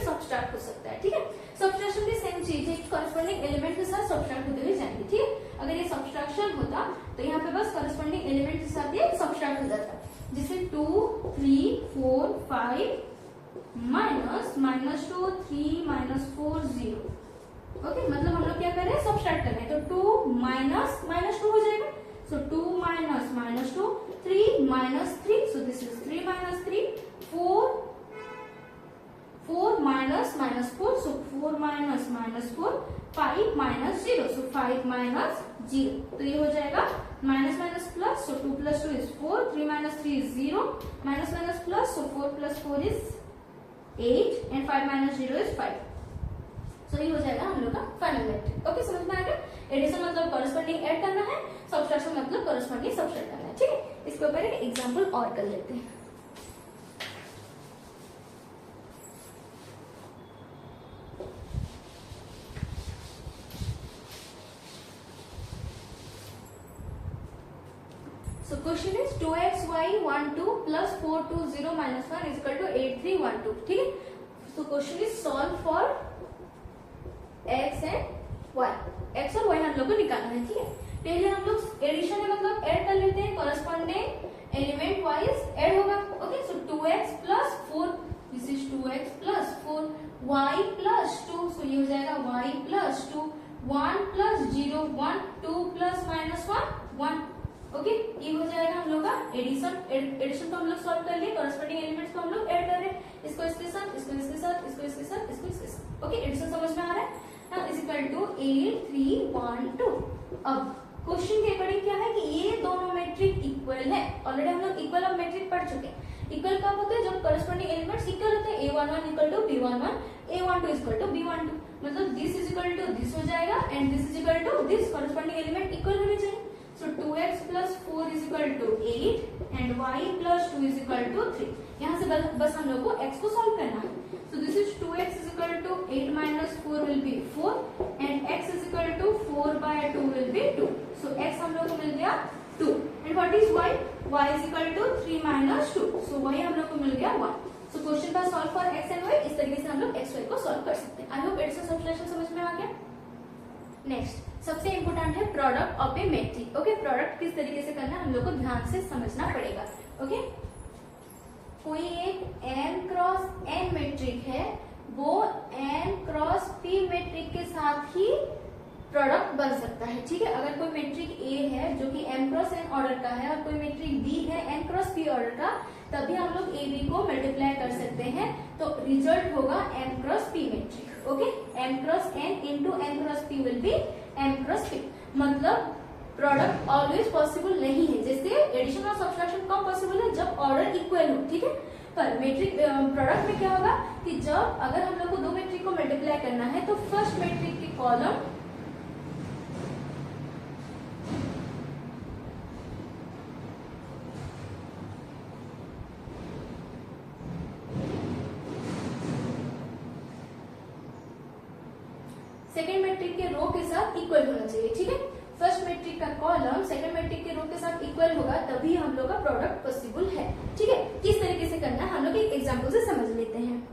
[SPEAKER 1] करस्पॉन्डिंग एलिमेंट के साथ सब्ट्रैक्ट होते हुए जाएंगे, ठीक है। अगर ये सब्ट्रैक्शन होता तो यहाँ पे बस करस्पॉन्डिंग एलिमेंट के साथ ये सब्ट्रैक्ट हो जाता, जिससे 2 3 4 5 माइनस 2 3 -4 0। ओके, मतलब हम लोग क्या कर रहे हैं, सब्ट्रैक्ट कर रहे हैं, तो 2 माइनस 2 हो जाएगा, सो 2 minus 2 3 -3, so this is 3 -3 4 minus -4, so 4 minus -4 5 -0, so 5 -0, तो ये हो जाएगा minus plus, so 2 + 2 is 4, 3 - 3 is 0, minus plus, so 4 + 4 is 8 and 5 - 0 is 5, so ये हो जाएगा हम लोग का फाइनल मैट्रिक। ओके, समझ में आ गया। एडिशन मतलब कॉरस्पॉन्डिंग ऐड करना है, सब्ट्रैक्शन मतलब कॉरस्पॉन्डिंग सब्ट्रैक्ट करना है, ठीक है। इसके ऊपर एक एग्जांपल और कर लेते हैं। So question is 2xy 12 plus 420 minus 1 is equal to 8312, ठीक है। So question is solve for x and y, x और y हम लोग को निकालना है, ठीक है। पहले हम लोग एडिशन है मतलब ऐड कर लेते हैं, कॉरस्पॉन्डिंग एलिमेंट वाइज ऐड होगा। Okay, so 2x plus 4, this is 2x plus 4, y plus 2, सो ये हो जाएगा y plus 2, 1 plus 0 1, 2 plus -1 1। Okay, ये हो जाएगा हम लोग का एडिशन। एडिशन को हम लोग सॉल्व कर लिए, कॉरस्पॉन्डिंग एलिमेंट्स को हम लोग ऐड कर रहे हैं, इसको इसके साथ, इसको इसके साथ, इसको इसके साथ, इसको इसके साथ। ओके, एडिशन समझ में आ रहा है। Now is equal to 8 3 1 2। अब क्वेश्चन के अकॉर्डिंग क्या है कि ये दोनों मैट्रिक इक्वल है। ऑलरेडी हम लोग इक्वल ऑफ मैट्रिक पढ़ चुके हैं। इक्वल कब होते हैं, जब कॉरस्पॉन्डिंग एलिमेंट्स इक्वल होते हैं। a11 equal to b11, a12 equal to b12, मतलब this is equal to this हो जाएगा and this is equal to this, corresponding element equal होने चाहिए। So 2x plus 4 is equal to 8 and y plus 2 is equal to 3। यहाँ से बस हम लोग को x को सॉल्व करना है। So this is 2x is equal to 8 minus 4 will be 4 and x is equal to 4 by 2 will be 2। So x हम लोग को मिल गया 2 and what is y? y is equal to 3 minus 2। So y हम लोग को मिल गया 1। So question का solve for x and y, इस तरीके से हम लोग x y को सॉल्व कर सकते हैं। आई होप एडिशन सब्ट्रैक्शन समझ में आ गया। नेक्स्ट सबसे इंपोर्टेंट है product of a matrix. Okay, product किस तरीके से करना है हम लोग को ध्यान से समझना पड़ेगा। ओके, कोई एक m क्रॉस n मैट्रिक है, वो m क्रॉस p मैट्रिक के साथ ही प्रोडक्ट बन सकता है, ठीक है। अगर कोई मैट्रिक A है जो कि m क्रॉस n ऑर्डर का है और कोई मैट्रिक B है n क्रॉस p ऑर्डर का, तभी हम लोग a b को मल्टीप्लाई कर सकते हैं, तो रिजल्ट होगा m cross p matrix. Okay, m cross n into m cross p will be m cross p, मतलब प्रोडक्ट ऑलवेज पॉसिबल नहीं है। जैसे एडिशन और सब्ट्रैक्शन कब पॉसिबल है, जब ऑर्डर इक्वल हो, ठीक है। पर मैट्रिक प्रोडक्ट में क्या होगा कि जब अगर हम लोग को दो मैट्रिक को मल्टीप्लाई करना है तो फर्स्ट मैट्रिक की कॉलम सेकेंड मैट्रिक के रो के साथ इक्वल होना चाहिए, ठीक है। फर्स्ट मैट्रिक का कॉलम सेकेंड मैट्रिक के रो के साथ इक्वल होगा, तभी हम लोग का प्रोडक्ट पॉसिबल है, ठीक है। किस तरीके से करना है हम लोग एक एग्जांपल से समझ लेते हैं।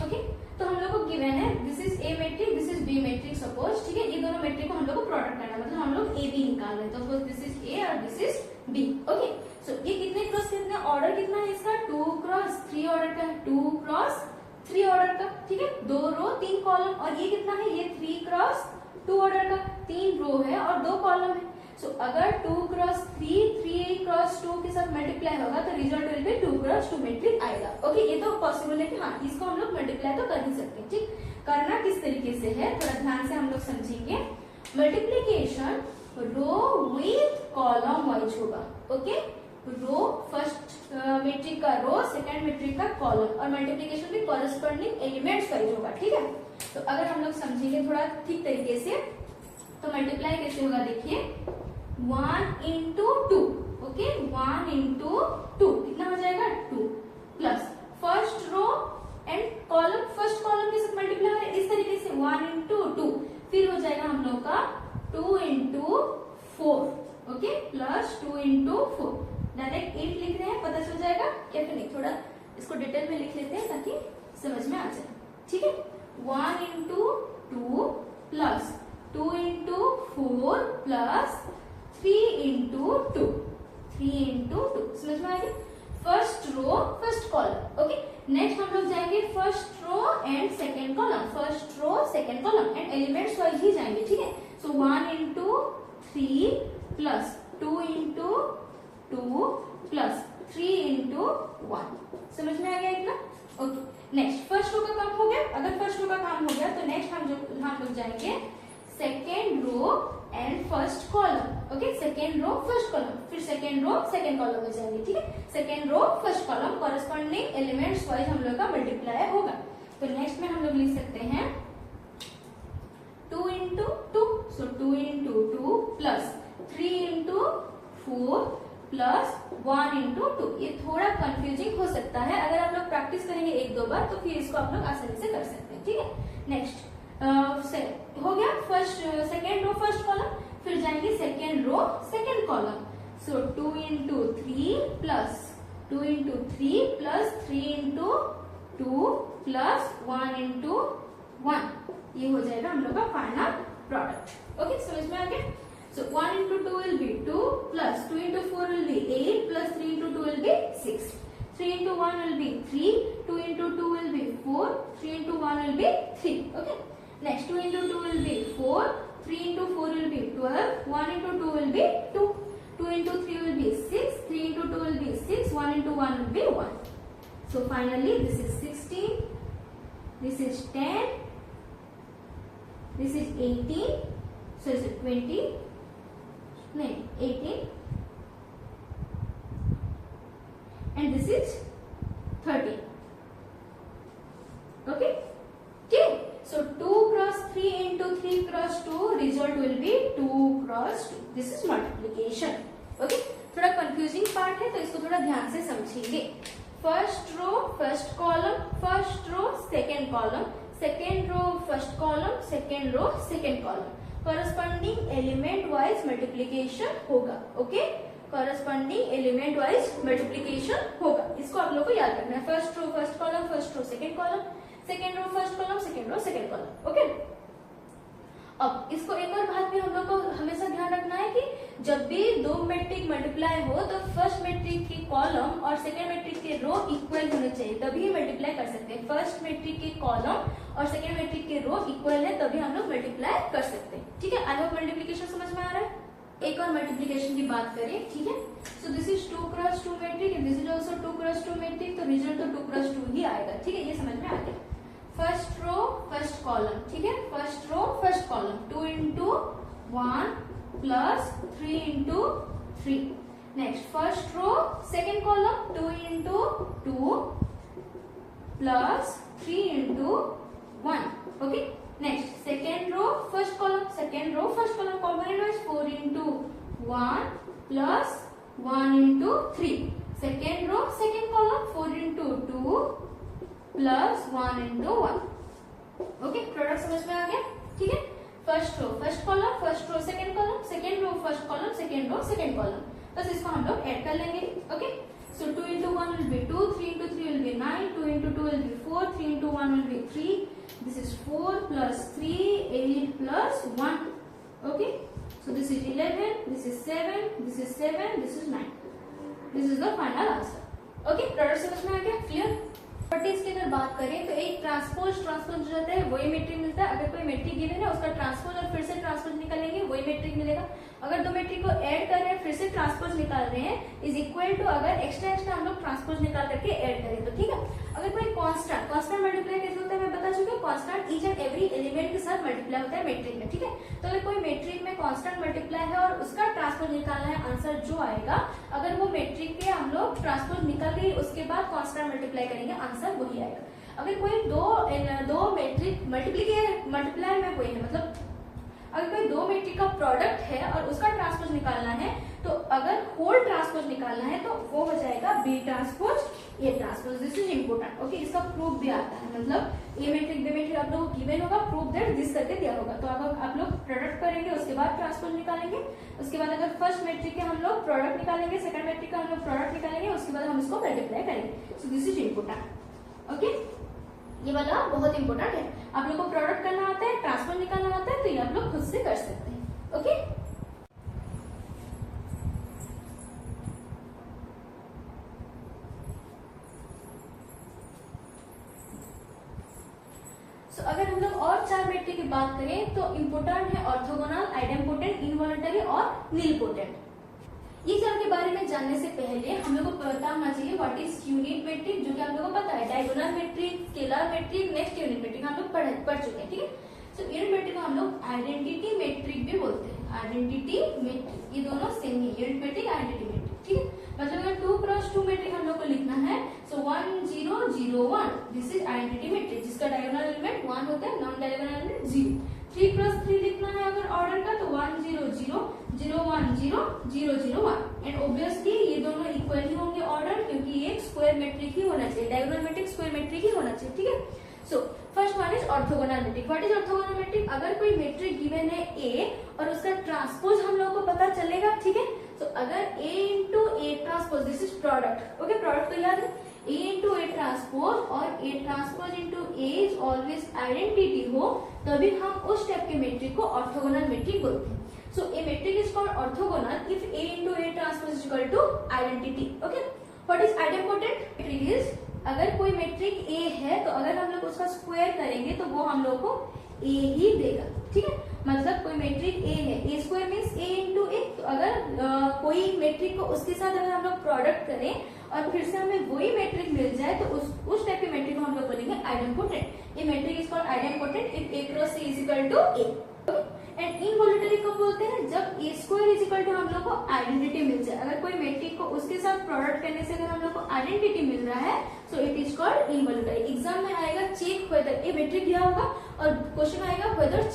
[SPEAKER 1] ओके, तो हम लोग को गिवन है this is A matrix, this is B matrix suppose, ठीक है। ये दोनों मैट्रिक को हम लोग को प्रोडक्ट करना है, मतलब हम लोग ए बी निकाल रहे हैं, तो सपोज दिस इज ए और दिस इज बी। ओके, सो ये कितने क्रॉस कितने ऑर्डर कितना है इसका, 2 क्रॉस 3 ऑर्डर का है, 2 क्रॉस 3 ऑर्डर का, ठीक है। 2 रो 3 कॉलम, और ये कितना है, ये 3 क्रॉस 2 ऑर्डर का, 3 रो है और 2 कॉलम है। सो अगर 2 क्रॉस 3 3 क्रॉस 2 के साथ मल्टीप्लाई होगा तो result will be 2 cross 2 matrix आएगा। ओके, ये तो पॉसिबल है कि हाँ इसको हम लोग मल्टीप्लाई तो कर ही सकते हैं, ठीक। करना किस तरीके से है थोड़ा ध्यान से हम लोग समझेंगे। Multiplication row with column wise होगा। ओके, रो फर्स्ट मैट्रिक का रो, सेकंड मैट्रिक का कॉलम, और मल्टीप्लीकेशन भी कॉरस्पॉन्डिंग एलिमेंट्स वाइज होगा, ठीक है। तो अगर हम लोग समझेंगे थोड़ा ठीक तरीके से तो मल्टीप्लाई कैसे होगा, देखिए 1 into 2, ओके 1 into 2 कितना हो जाएगा 2 plus first row and column, first column के साथ मल्टीप्लाई हो रहा है इस तरीके से 1 into 2, फिर हो जाएगा हम लोग का 2 into 4, okay plus 2 into 4, direct 8 लिख रहे हैं, पता चल जाएगा क्या फिर नहीं, थोड़ा इसको डिटेल में लिख लेते हैं ताकि समझ में आ जाए, ठीक है 1 into 2 plus 2 into 4 plus 3 into 2, 3 into 2, समझ में आ गया, first row first column, okay next हम लोग जाएंगे first row and second column, first row second column and elements wise ही जाएंगे, ठीक है so 1 into 3 plus 2 into 2 plus 3 into 1, समझ में आ गया इतना, ओके नेक्स्ट फर्स्ट रो का काम हो गया, अगर फर्स्ट रो का काम हो गया तो नेक्स्ट हम लोग जाएंगे second row and first column, okay second row first column, फिर सेकेंड रो सेकेंड कॉलम में जाएंगे, ठीक है second row first column corresponding elements wise हम लोग का मल्टीप्लाई होगा, तो नेक्स्ट में हम लोग लिख सकते हैं 2 into 2, so 2 into 2 plus 3 into 4 plus 1 into 2, ये थोड़ा कंफ्यूजिंग हो सकता है, अगर आप लोग प्रैक्टिस करेंगे एक दो बार तो फिर इसको आप लोग आसानी से कर सकते हैं, ठीक है नेक्स्ट हो गया first second row first column, फिर जाएंगे second row second column, so 2 into 3 plus 2 into 3 plus 3 into 2 plus 1 into 1, ये हो जाएगा हम लोग का फाइनल प्रोडक्ट, ओके समझ में आ गया, so 1 into 2 will be 2 plus 2 into 4 will be 8 plus 3 into 2 will be 6, 3 into 1 will be 3, 2 into 2 will be 4, 3 into 1 will be 3, okay next 2 into 2 will be 4, 3 into 4 will be 12, 1 into 2 will be 2, 2 into 3 will be 6, 3 into 2 will be 6, 1 into 1 will be 1, so finally this is 16, this is 10, this is 18, so is it 20, नहीं 18 and this is 13, okay so 2 cross 3 into 3 cross 2 result will be 2 cross 2, this is multiplication, okay थोड़ा confusing part है तो इसको थोड़ा ध्यान से समझिए, first row first column, first row second column, second row first column, second row second column, corresponding element wise multiplication होगा, okay corresponding element wise multiplication होगा, इसको आप लोग को याद रखना है, first row first column, first row second column, second row first column, second row second column, okay अब इसको एक और बात भी हम लोग को हमेशा ध्यान रखना है कि जब भी दो मैट्रिक मल्टीप्लाई हो तो फर्स्ट मैट्रिक की कॉलम और सेकेंड मैट्रिक के रो इक्वल होने चाहिए, तभी मल्टीप्लाई कर सकते हैं, फर्स्ट मैट्रिक की कॉलम और सेकेंड मैट्रिक के रो इक्वल है तभी हम लोग मल्टीप्लाई कर सकते हैं, ठीक है आई होप मल्टीप्लिकेशन समझ में आ रहा है, एक और मल्टीप्लिकेशन की बात करें, ठीक है so this is 2 cross 2 matrix and this is also 2 cross 2 matrix, तो रिजल्ट तो 2 cross 2 ही आएगा, ठीक है ये समझ में आ गया, फर्स्ट रो फर्स्ट कॉलम, ठीक है first row first column 2 into 1 plus 3 into 3, next first row second column 2 into 2 plus 3 into 1, okay next second row first column, second row first column component wise 4 into 1 plus 1 into 3, second row second column 4 into 2 plus 1 into 1, okay product समझ में आ गया, ठीक है first row first column, first row second column, second row first column, second row second column, बस इसको हम लोग ऐड कर लेंगे, okay so 2 into 1 will be 2, 3 into 3 will be 9, 2 into 2 will be 4, 3 into 1 will be 3, this is 4 plus 3, 8 plus 1, okay so this is 11, this is 7, this is 7, this is 9, this is the final answer, okay product समझ में आ गया, clear. Properties की अगर बात करें तो एक ट्रांसपोज जो रहता है वही मैट्रिक मिलता है, अगर कोई मैट्रिक गिवन है उसका ट्रांसपोज और फिर से ट्रांसपोज निकालेंगे वही मैट्रिक मिलेगा, अगर दो मैट्रिक को ऐड कर रहे हैं फिर से ट्रांसपोज निकाल रहे हैं इज इक्वल टू अगर एक्स्ट्रा हम लोग ट्रांसपोज निकाल करके ऐड करें तो, ठीक है अगर कोई कांस्टेंट मल्टीप्लाई कैसे होता है मैं बता चुकी हूँ, constant each and every element के साथ मल्टीप्लाई होता है मैट्रिक में, ठीक है तो अगर कोई मैट्रिक में कांस्टेंट मल्टीप्लाई है और उसका ट्रांसपोज निकालना है, आंसर जो आएगा अगर वो मैट्रिक के हम लोग ट्रांसपोज निकाल के उसके बाद कांस्टेंट मल्टीप्लाई करेंगे आंसर वही आएगा, अगर कोई दो मैट्रिक मल्टीप्लाई में कोई है मतलब अगर कोई दो मैट्रिक का प्रोडक्ट है और उसका ट्रांसपोज निकालना है, तो अगर होल ट्रांसपोज निकालना है तो वो हो जाएगा B transpose A transpose. This is important. Okay, इसका प्रूफ भी आता है, मतलब ए मैट्रिक बी मैट्रिक आप लोगों को गिवन होगा, प्रूफ दैट दिस करके दिया होगा। तो अगर आप लोग प्रोडक्ट करेंगे उसके बाद ट्रांसपोज निकालेंगे, उसके बाद अगर फर्स्ट मैट्रिक के हम लोग प्रोडक्ट निकालेंगे, सेकंड मैट्रिक का हम लोग प्रोडक्ट निकालेंगे, उसके बाद हम इसको मल्टीप्लाई करेंगे। सो दिस इज इम्पोर्टेंट। ओके, ये वाला बहुत इंपॉर्टेंट है। आप लोग को प्रोडक्ट करना आता है, ट्रांसफर निकालना आता है, तो ये आप लोग खुद से कर सकते हैं। ओके, सो अगर हम लोग और चार मैट्रिक की बात करें तो इम्पोर्टेंट है ऑर्थोगोनल, आइडेम्पोटेंट, इनवॉलेंटरी और नीलपोटेंट। ये चार के बारे में जानने से पहले हम लोग को पता होना चाहिए व्हाट इज यूनिट मैट्रिक, जो कि आप लोगों को पता है। Diagonal matrix, scalar matrix, next unit matrix हम लोग पढ़ चुके हैं, ठीक है। सो यूनिट मैट्रिक को हम लोग आइडेंटिटी मैट्रिक भी बोलते हैं। आइडेंटिटी मैट्रिक, ये दोनों सेम ही, यूनिट मैट्रिक, आइडेंटिटी मैट्रिक, ठीक है। मतलब अगर 2x2 मैट्रिक हम लोग को लिखना है, so 1 0 0 1, this is identity matric, जिसका डायगोनल एलिमेंट 1 होता है, नॉन डायगोनल एलिमेंट 0। 3x3 लिखना है अगर ऑर्डर का, तो 1 0 0 0 1 0 0 0 1। एंड ऑब्वियसली ये दोनों इक्वल ही होंगे ऑर्डर, क्योंकि ये एक स्क्वायर मैट्रिक ही होना चाहिए, डायगोनल मैट्रिक स्क्वायर मैट्रिक ही होना चाहिए, ठीक है। So first one is orthogonal matrix. What is orthogonal matrix? अगर कोई मैट्रिक गिवन है ए और उसका ट्रांसपोज हम लोगों को पता चलेगा, ठीक है। तो अगर A into A transpose, this is product. Okay, product तो याद है, ए इंटू ए ट्रांसपोज और A transpose into A is always identity हो, तभी हम उस टाइप के मैट्रिक को ऑर्थोगोनल मैट्रिक बोलते हैं। So a matrix is called orthogonal if A into A transpose is equal to identity. Okay. What is idempotent? Matrix is, अगर कोई मैट्रिक A है तो अगर हम लोग उसका स्क्वायर करेंगे तो वो हम लोग को A ही देगा, ठीक है। मतलब कोई मैट्रिक A है, A square means A into A। तो अगर कोई मैट्रिक को उसके साथ अगर हम लोग प्रोडक्ट करें और फिर से हमें वही मैट्रिक मिल जाए तो उस टाइप के मैट्रिक को हम लोग बोलेंगे आइडेम्पोटेंट। ये matrix is called idempotent if A cross C is equal to A। And involutory कब बोलते हैं? जब A square is equal to हम लोग को आइडेंटिटी मिल जाए। अगर कोई मैट्रिक को उसके साथ प्रोडक्ट करने से अगर हम लोग को आइडेंटिटी मिल रहा है, so it is called involuntary. Exam में आएगा चेक वेदर, ये मैट्रिक दिया होगा और क्वेश्चन आएगा whether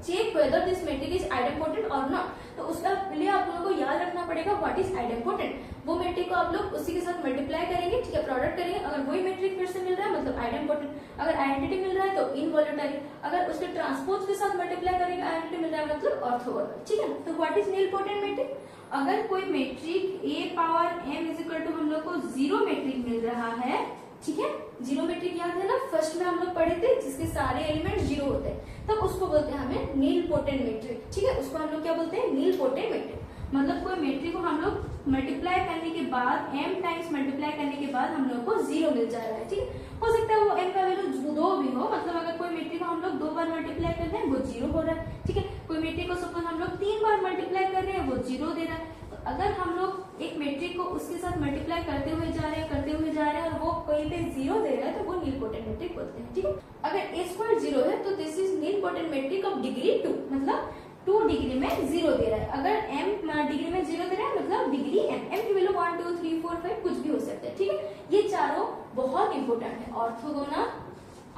[SPEAKER 1] check whether this matrix is idempotent और नॉट। तो उसका लिए आप लोगों को याद रखना पड़ेगा व्हाट इज आइडेम्पोटेंट। वो मैट्रिक को आप लोग उसी के साथ मल्टीप्लाई करेंगे, ठीक है, प्रोडक्ट करेंगे। अगर वही मैट्रिक फिर से मिल रहा है मतलब आइडेम्पोटेंट। अगर आइडेंटिटी मिल रहा है तो इनवॉलेंटरी। अगर उसके ट्रांसपोज के साथ मल्टीप्लाई करेंगे, आइडेंटिटी मिल रहा है मतलब ऑर्थोगोनल, ठीक है। तो व्हाट इज नीलपोटेंट मैट्रिक? अगर कोई matrix a power m is equal to हम लोग को 0 मैट्रिक मिल रहा है, ठीक है। 0 मैट्रिक याद है ना, फर्स्ट में हम लोग पढ़े थे, जिसके सारे एलिमेंट 0 होते हैं, तब उसको बोलते हैं हमें नीलपोटेंट मैट्रिक, ठीक है। उसको हम लोग क्या बोलते हैं? Nilpotent matric. मतलब कोई मैट्रिक को हम लोग मल्टीप्लाई करने के बाद, m टाइम्स मल्टीप्लाई करने के बाद हम लोग को 0 मिल जा रहा है, ठीक है। हो सकता है वो m का वैल्यू 2 भी हो, मतलब अगर कोई मैट्रिक को हम लोग 2 बार मल्टीप्लाई कर रहे हैं वो 0 हो रहा है, ठीक है। कोई मैट्रिक को सपोज हम लोग 3 बार मल्टीप्लाई कर रहे हैं वो 0 दे रहा है। तो अगर हम लोग एक मैट्रिक को उसके साथ मल्टीप्लाई करते हुए जा रहे हैं और वो कहीं पे 0 दे रहा है तो वो नीलपोटेंट मैट्रिक बोलते हैं, ठीक है। अगर a स्क्वायर 0 है तो this is nilpotent matrix of degree 2, मतलब 2 डिग्री में 0 दे रहा है। अगर m डिग्री में 0 दे रहा है मतलब डिग्री m की वैल्यू 1 2 3 4 5 कुछ भी हो सकता है, ठीक है। ये चारों बहुत इंपॉर्टेंट है, ऑर्थोगोनल,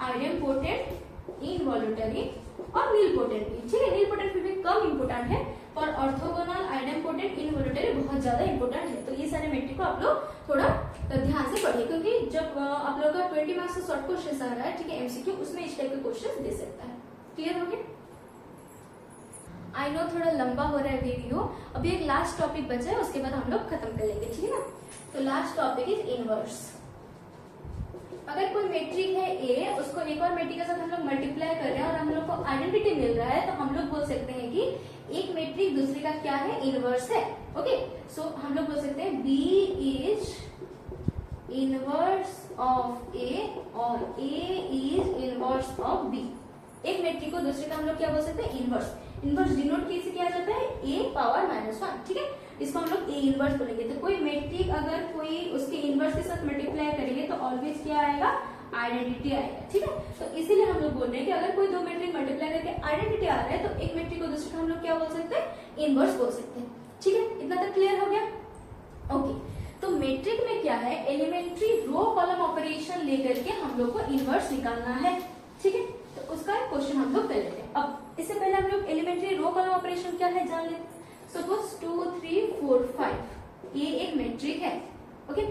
[SPEAKER 1] आइडेम्पोटेंट, इनवॉल्यूटरी और नीलपोटेंट भी, ठीक है। नीलपोटेंट फिर भी कम इंपोर्टेंट है, पर ऑर्थोगोनल, आइडेम्पोटेंट, इनवॉल्यूटरी बहुत ज्यादा इंपोर्टेंट है। तो ये सारे मैट्रिक को आप लोग थोड़ा ध्यान से पढ़िए, क्योंकि जब आप लोग का 20 मार्क्स का शॉर्ट क्वेश्चन आ रहा है, ठीक है, एमसीक्यू, उसमें इस टाइप के क्वेश्चन दे सकता है। क्लियर हो गया? आई नो थोड़ा लंबा हो रहा है वीडियो, अभी एक लास्ट टॉपिक बचा है, उसके बाद हम लोग खत्म कर लेंगे, ठीक है ना। तो लास्ट टॉपिक इज इनवर्स। अगर कोई मैट्रिक है ए, उसको एक और मैट्रिक के साथ हम लोग मल्टीप्लाई कर रहे हैं और हम लोग को आइडेंटिटी मिल रहा है, तो हम लोग बोल सकते हैं कि एक मैट्रिक दूसरे का क्या है? इनवर्स है। ओके, सो हम लोग बोल सकते हैं बी इज इनवर्स ऑफ ए और ए इज इनवर्स ऑफ बी। एक मैट्रिक को दूसरे का हम लोग क्या बोल सकते हैं? इनवर्स। इनवर्स डिनोट कैसे किया जाता है? a पावर -1, ठीक है। इसको हम लोग a इनवर्स बोलेंगे। तो कोई मैट्रिक अगर कोई उसके इनवर्स के साथ मल्टीप्लाई करेंगे तो ऑलवेज क्या आएगा? आइडेंटिटी आएगा, ठीक है। तो इसीलिए हम लोग बोल रहे हैं कि अगर कोई दो मैट्रिक मल्टीप्लाई करके आइडेंटिटी आ रहा है तो एक मैट्रिक को दूसरे का हम लोग क्या बोल सकते हैं? इनवर्स बोल सकते हैं, ठीक है। इतना तक क्लियर हो गया? ओके, तो मैट्रिक में क्या है? एलिमेंट्री रो कॉलम ऑपरेशन लेकर के हम लोग को इनवर्स निकालना है, ठीक है। तो उसका उसका क्वेश्चन हम लोग कर लेते हैं। अब इससे पहले हम लोग एलिमेंट्री रो कॉलम ऑपरेशन क्या है जान लेते हैं। सपोज 2 3 4 5 ये एक मैट्रिक है। ओके,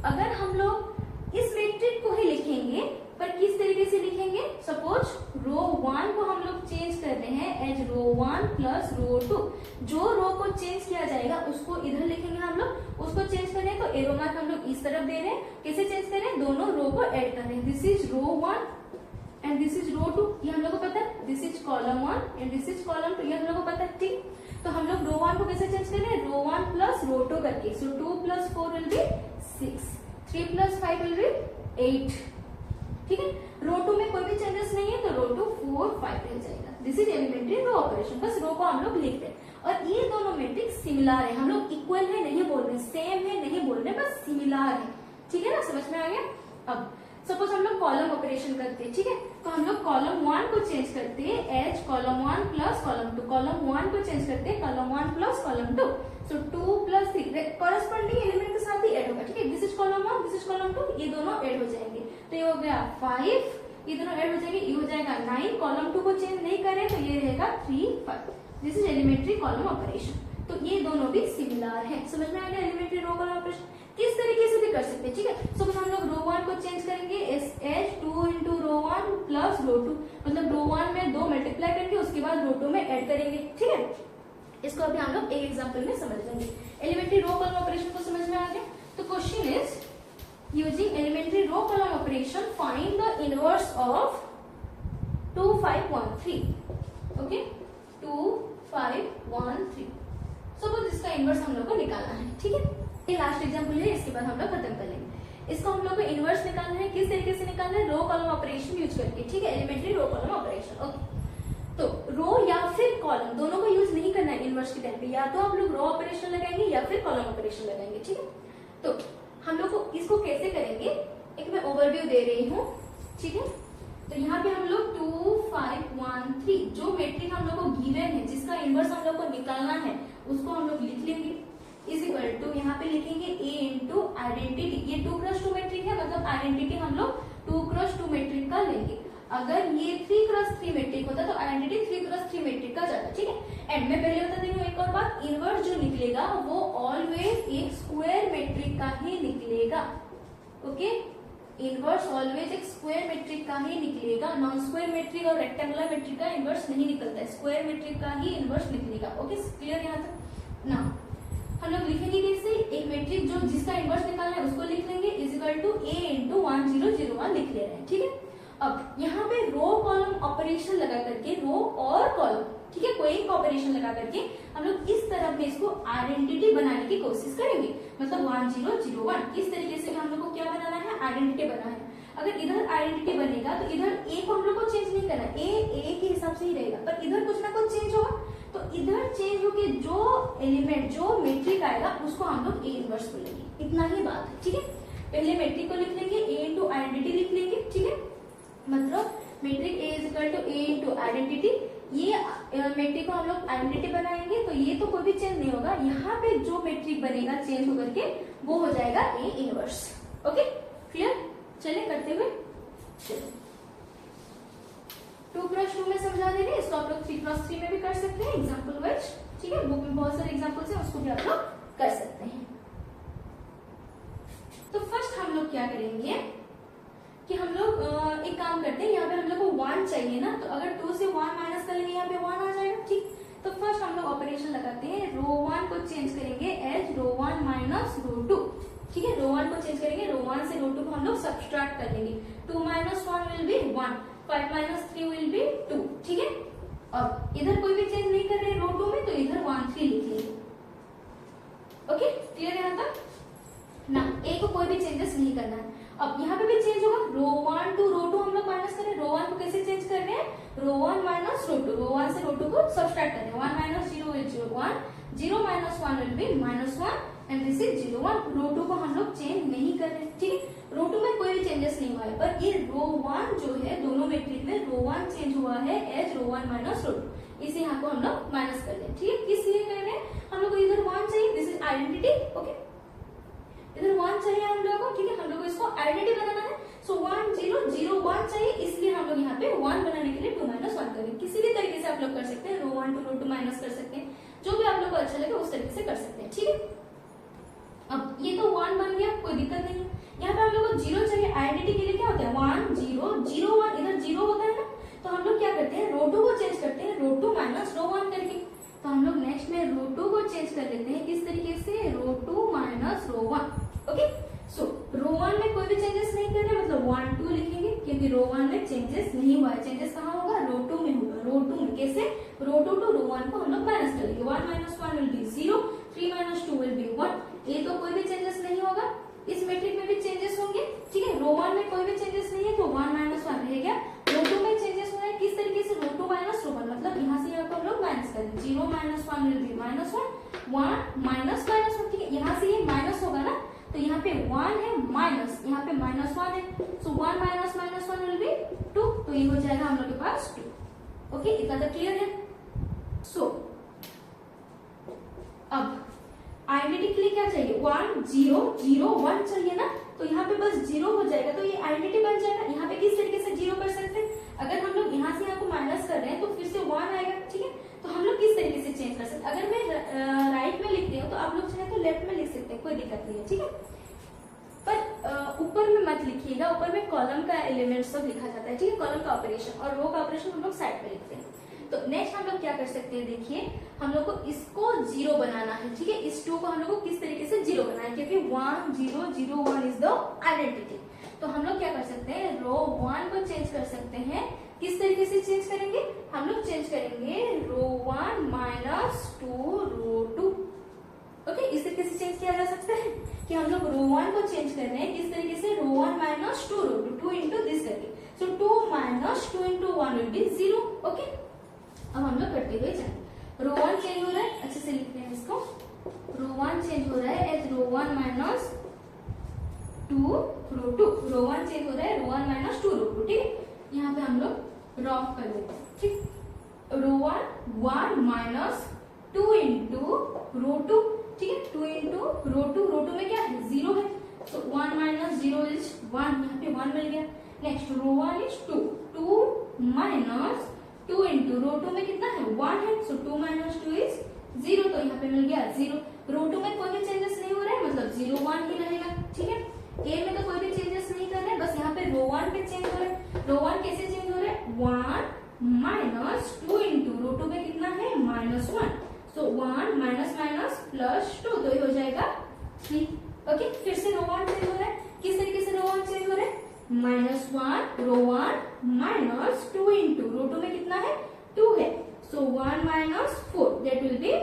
[SPEAKER 1] अगर हम लोग इस मैट्रिक को ही लिखेंगे पर किस तरीके से लिखेंगे, सपोज रो 1 को हम लोग चेंज कर रहे हैं एज रो 1 प्लस रो 2। जो रो को चेंज किया जाएगा उसको इधर लिखेंगे हम लोग, उसको चेंज करें तो एरो मार्क हम लोग इस तरफ दे रहे हैं। कैसे चेंज करें, दोनों रो को ऐड कर रहे हैं। This is row 1 and this is row 2, ये हम लोग को पता है। This is column 1 and this is column 2, ये हम लोग को पता है। ठीक, तो हम लोग रो 1 को कैसे चेंज कर रहे हैं, रो 1 प्लस रो 2 करके। सो 2 plus 4 will be 6, 3 plus 5 will be 8। ठीक है, रो 2 में कोई भी चेंजेस नहीं है तो रो 2 4 5 रह जाएगा। This is elementary row operation, बस रो को हम लोग लिखते हैं। और ये दोनों मैट्रिक्स सिमिलर है, हम लोग इक्वल है नहीं बोल रहे, सेम है नहीं बोल रहे, बस सिमिलर है। ठीक है ना, समझ में आ गया। अब सपोज हम लोग कॉलम ऑपरेशन करते हैं। ठीक है, तो हम लोग कॉलम 1 को चेंज करते हैं as column 1 plus column 2। Column 1 को चेंज करते हैं column 1 plus column 2। So 2 plus 3 corresponding element के साथ ही ऐड होगा। ठीक है, this is column 1 this is column 2, ये दोनों ऐड हो जाएंगे। तो ये हो गया 5, ये दोनों ऐड हो जाएंगे, ये हो जाएगा 9। कॉलम 2 को चेंज नहीं करें तो ये रहेगा 3 5। This is elementary column operation. तो ये दोनों भी सिमिलर है। समझ में आ गया एलिमेंट्री रो कॉलम ऑपरेशन किस तरीके से भी कर सकते हैं। ठीक है, सपोज हम लोग रो 1 को चेंज करेंगे as 2 into row 1 plus row 2, मतलब रो 1 में 2 मल्टीप्लाई करेंगे उसके बाद रो 2 में ऐड करेंगे। ठीक है, इसको अभी हम लोग एक एग्जांपल में समझ लेंगे। एलिमेंट्री रो कॉलम ऑपरेशन को समझ में आ गया। तो question is using elementary row column operation find the inverse of 2 5 1 3। Okay, 2 5 1 3। Suppose इसका इनवर्स हम लोग को निकालना है। ठीक है, ये लास्ट एग्जांपल है, इसके बाद हम लोग खत्म कर लेंगे। इसको हम लोग को इनवर्स निकालना है, किस तरीके से निकालना है, रो कॉलम ऑपरेशन यूज करके। ठीक है, elementary row column operation. Okay, तो रो या फिर कॉलम दोनों को यूज नहीं करना है इनवर्स के टाइम पे, या तो आप लोग रो ऑपरेशन लगाएंगे या फिर कॉलम ऑपरेशन लगाएंगे। ठीक है, तो हम लोग को इसको कैसे करेंगे, एक मैं ओवरव्यू दे रही हूँ। ठीक है, तो यहाँ पे हम लोग 2 5 1 3 जो मैट्रिक हम लोग को गिवन है जिसका इनवर्स हम लोग को निकालना है उसको हम लोग लिख लेंगे। इज इक्वल टू यहाँ पे लिखेंगे a इंटू आइडेंटिटी। ये 2x2 मैट्रिक है, मतलब आइडेंटिटी हम लोग 2x2 मैट्रिक का लेंगे। अगर ये 3x3 मैट्रिक होता तो आइडेंटिटी 3x3 मैट्रिक का जाता। ठीक है, एंड मैं पहले बता दे रही हूँ एक और बात, इनवर्स जो निकलेगा वो ऑलवेज एक स्क्वायर मैट्रिक का ही निकलेगा। ओके, इनवर्स ऑलवेज एक स्क्वायर मैट्रिक का ही निकलेगा। नॉन स्क्वायर मैट्रिक और रेक्टेंगुलर मैट्रिक का इनवर्स नहीं निकलता है, स्क्वायर मैट्रिक का ही इनवर्स निकलेगा। ओके, क्लियर यहाँ तक ना। हम लोग लिखेंगे कैसे, एक मैट्रिक जो जिसका इनवर्स निकालना है उसको लिख लेंगे is equal to a into 1 0 0 1 लिख ले रहे हैं। ठीक है, अब यहाँ पे रो कॉलम ऑपरेशन लगा करके, रो और कॉलम, ठीक है, कोई एक ऑपरेशन लगा करके हम लोग इस तरफ में इसको आइडेंटिटी बनाने की कोशिश करेंगे। मतलब 1 0 0 1 इस तरीके से हम लोग को क्या बनाना है, आइडेंटिटी बनाना है। अगर इधर आइडेंटिटी बनेगा तो इधर a को हम लोग को चेंज नहीं करना, a के हिसाब से ही रहेगा, पर इधर कुछ ना कुछ चेंज होगा। तो इधर चेंज होके जो एलिमेंट जो मैट्रिक आएगा उसको हम लोग a इनवर्स बोलेंगे। इतना ही बात है। ठीक है, पहले मैट्रिक को लिख लेंगे, a इंटू आइडेंटिटी लिख लेंगे। ठीक है, मतलब matrix a is equal to a into identity. ये मैट्रिक को हम लोग आइडेंटिटी बनाएंगे तो ये तो कोई भी चेंज नहीं होगा। यहाँ पे जो मैट्रिक बनेगा चेंज होकर के वो हो जाएगा a इनवर्स। Okay, clear. चलिए करते हुए, चलो 2x2 में समझा देंगे, इसको आप लोग 3x3 में भी कर सकते हैं एग्जाम्पल वाइज। ठीक है, बुक में बहुत सारे एग्जाम्पल्स हैं, उसको भी आप लोग कर सकते हैं। तो फर्स्ट हम लोग क्या करेंगे कि हम लोग एक काम करते हैं, यहाँ पे हम लोग को 1 चाहिए ना, तो अगर 2 से 1 माइनस करेंगे यहाँ पे 1 आ जाएगा। ठीक, तो फर्स्ट हम लोग ऑपरेशन लगाते हैं, रो 1 को चेंज करेंगे एज रो 1 माइनस रो 2। ठीक है, रो 1 को चेंज करेंगे, रो 1 से रो 2 को हम लोग सब्सट्रैक्ट कर लेंगे। 2 minus 1 will be 1, 5 minus 3 will be 2। ठीक है, अब इधर कोई भी चेंज नहीं कर रहे रो 2 में, तो इधर 1 3 लिख लेंगे। ओके, क्लियर है यहाँ तक ना, a को कोई भी चेंजेस नहीं करना है। अब यहाँ पे भी चेंज होगा, रो 1 टू रो 2 हम लोग माइनस करें, रो 1 को कैसे चेंज कर रहे हैं, रो 1 माइनस रो 2, रो 1 से रो 2 को सब्सट्रैक्ट कर रहे हैं। 1 minus 0 will 0 1, 0 minus 1 will be minus 1 and this is 0 1। रो 2 को हम लोग चेंज नहीं कर रहे। ठीक है, रो 2 में कोई भी चेंजेस नहीं हुआ है, पर ये रो 1 जो है दोनों मैट्रिक में रो 1 चेंज हुआ है एज रो 1 माइनस रो 2। इसे यहाँ को हम लोग माइनस कर लें। ठीक है, किस लिए कर रहे हैं, हम लोग को इधर 1 चाहिए, दिस इज आइडेंटिटी। ओके, इधर 1 चाहिए हम लोगों को। ठीक है, हम लोग को इसको आइडेंटिटी बनाना है। सो 1 0 0 1 चाहिए, इसलिए हम लोग यहाँ पे 1 बनाने के लिए 2 रो 1 टू रो 2 माइनस कर सकते हैं, जो भी आप लोग को अच्छा लगे उस तरीके से कर सकते हैं, ठीक है। अब ये तो 1 बन गया, कोई दिक्कत नहीं है। यहाँ पे हम लोग को 0 चाहिए, आइडेंटिटी के लिए क्या होता है 1 0 0 1, इधर 0 होता है ना, तो हम लोग क्या करते हैं रो 2 को चेंज करते हैं रो 2 माइनस रो 1 करके। तो हम लोग नेक्स्ट में रो 2 को चेंज कर लेते हैं किस तरीके से, रो 2 माइनस रो 1। ओके, सो रो 1 में कोई भी चेंजेस नहीं कर रहे, मतलब 1 2 लिखेंगे, क्योंकि रो 1 में चेंजेस नहीं हुआ है। चेंजेस कहाँ होगा, रो 2 में होगा। रो 2 में कैसे, रो 2 टू रो 1 को हम लोग माइनस करेंगे। 1 minus 1 will be 0, 3 minus 2 will be 1। ये तो कोई भी चेंजेस नहीं होगा। इस मैट्रिक में भी चेंजेस होंगे, ठीक है। रो 1 में कोई भी चेंजेस नहीं है तो 1 माइनस 1 रह गया। रो 2 में चेंजेस हो रहा है किस तरीके से, रो 2 माइनस रो 1, मतलब यहाँ से यहाँ को हम लोग माइनस करें। 0 minus 1 will be minus 1, 1 minus minus 1, ठीक है। यहाँ से ये माइनस होगा ना, तो यहाँ पे 1 है माइनस, यहाँ पे माइनस 1 है, so 1 minus minus 1 will be 2, तो ये हो जाएगा हम लोग के पास 2। ओके, इतना तो क्लियर है। सो अब आइडेंटिटी के लिए क्या चाहिए, 1 0 0 1 चाहिए ना, तो यहाँ पे बस 0 हो जाएगा, तो ये आइडेंटिटी बन जाएगा। यहाँ पे किस तरीके से 0 कर सकते हैं, अगर हम लोग यहाँ से यहाँ को माइनस कर रहे हैं तो फिर से 1 आएगा, ठीक है। तो हम लोग किस तरीके से चेंज कर सकते हैं, अगर मैं राइट में लिखती हूँ तो आप लोग चाहे तो लेफ्ट में लिख सकते हैं, कोई दिक्कत नहीं है, ठीक है। पर ऊपर में मत लिखिएगा, ऊपर में कॉलम का एलिमेंट सब लिखा जाता है, ठीक है। कॉलम का ऑपरेशन और रो का ऑपरेशन हम लोग साइड में लिखते हैं। तो नेक्स्ट हम लोग क्या कर सकते हैं, देखिए हम लोग को इसको 0 बनाना है, ठीक है। इस 2 को हम लोग को किस तरीके से 0 बनाना है, क्योंकि 1 0 0 1 इज द आइडेंटिटी। तो हम लोग क्या कर सकते हैं, रो 1 को चेंज कर सकते हैं। किस तरीके से चेंज करेंगे, हम लोग चेंज करेंगे रो 1 माइनस 2 रो 2। ओके, इस तरीके से चेंज किया जा सकता है कि हम लोग रो 1 को चेंज कर रहे हैं किस तरीके से, रो 1 माइनस 2 रो 2, 2 इंटू दिस करके। सो 2 minus 2 into 1 will be 0। Okay, अब हम लोग करते हुए जाएंगे। रो 1 चेंज हो रहा है, अच्छे से लिखते हैं इसको। रो 1 चेंज हो रहा है एज रो 1 माइनस 2 रो 2। रो 1 चेंज हो रहा है रो 1 माइनस 2 रो 2, ठीक है। यहाँ पे हम लोग रॉफ कर देते हैं, ठीक। रो 1 1 माइनस 2 इंटू रो 2, ठीक है। 2 इंटू रो 2, रो 2 में क्या है 0 है, तो 1 माइनस 0 इज 1, यहाँ पे 1 मिल गया। Next row 1 is 2, 2 minus 2 into row 2 में कितना है 1 है, सो 2 माइनस 2 इज 0, तो यहाँ पे मिल गया 0। रो 2 में कोई भी चेंजेस नहीं हो रहा है, मतलब 0 1 ही रहेगा, ठीक है। ए में तो कोई भी चेंजेस नहीं कर रहे हैं, बस यहाँ पे रो 1 पे चेंज हो रहा है। रो 1 कैसे चेंज हो रहा है, 1 माइनस 2 इंटू रो 2 में कितना है माइनस 1, सो 1 माइनस माइनस प्लस 2, तो ये हो जाएगा 3। ओके, फिर से रो 1 चेंज हो रहा है, किस तरीके से रो 1 चेंज हो रहा है, माइनस 1 रो 1 माइनस 2 इंटू रो 2 में कितना है 2 है, so 1 minus 4 that will be,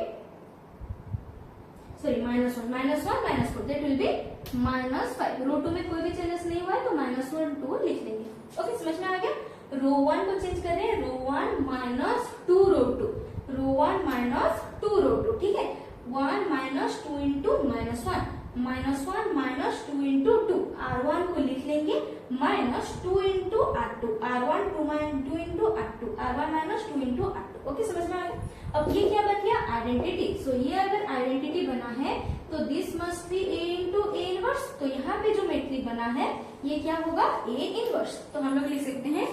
[SPEAKER 1] sorry minus 1 minus 1 minus 4 that will be minus 5। रो 2 में कोई भी चेंजेस नहीं हुआ है तो माइनस 1 2 लिख लेंगे। ओके, समझ में आ गया। रो 1 को चेंज कर रहे हैं, रो 1 माइनस 2 रो 2, रो 1 माइनस 2 रो 2, ठीक है। 1 minus 2 into minus 1, minus 1 minus 2 into 2, R1 को लिख लेंगे minus 2 into R2, R1 2 into R2, R1 minus 2 into R2। Okay, समझ में आ गया। अब ये क्या बन गया, आइडेंटिटी। सो ये अगर आइडेंटिटी बना है तो this must be A into A inverse. तो यहाँ पे जो मैट्रिक बना है ये क्या होगा, A इनवर्स। तो हम लोग लिख सकते हैं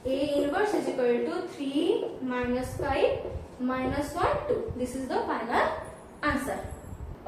[SPEAKER 1] A inverse is equal to 3 minus 5 minus 1 2। This is the final answer.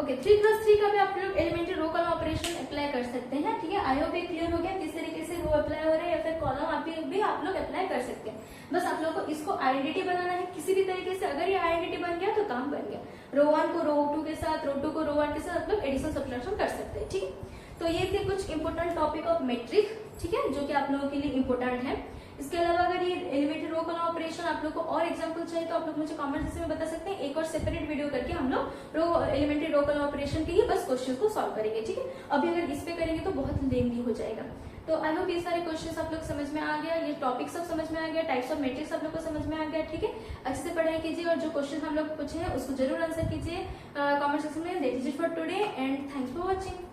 [SPEAKER 1] Okay, 3+3 का भी आप लोग elementary row column operation apply कर सकते हैं, ठीक है। आई होप ये क्लियर हो गया किस तरीके से रो अप्लाई हो रहा है या फिर कॉलम भी आप लोग अप्लाई कर सकते हैं। बस आप लोग को इसको आइडेंटिटी बनाना है किसी भी तरीके से। अगर ये आइडेंटिटी बन गया तो काम बन गया। रो 1 को रो 2 के साथ, रो 2 को रो 1 के साथ आप लोग एडिशन सब्ट्रैक्शन कर सकते हैं, ठीक है। तो ये थे कुछ इंपोर्टेंट टॉपिक ऑफ मैट्रिक, ठीक है, जो कि आप लोगों के लिए इंपोर्टेंट है। इसके अलावा अगर ये एलिमेंट्री रो कॉलम ऑपरेशन आप लोग को और एग्जांपल चाहिए तो आप लोग मुझे कमेंट सेक्शन में बता सकते हैं। एक और सेपरेट वीडियो करके हम लोग एलिमेंट्री रो कॉलम ऑपरेशन के ही बस क्वेश्चन को सॉल्व करेंगे, ठीक है। अभी अगर इस पे करेंगे तो बहुत लेंथी हो जाएगा। तो आई होप ये सारे क्वेश्चन आप लोग समझ में आ गया, ये टॉपिक सब समझ में आ गया, टाइप्स ऑफ मैट्रिक्स आप लोग को समझ में आ गया, ठीक है। अच्छे से पढ़ाई कीजिए और जो क्वेश्चन हम लोग पूछे हैं उसको जरूर आंसर कीजिए कमेंट सेक्शन में। That is it for today and thanks for watching.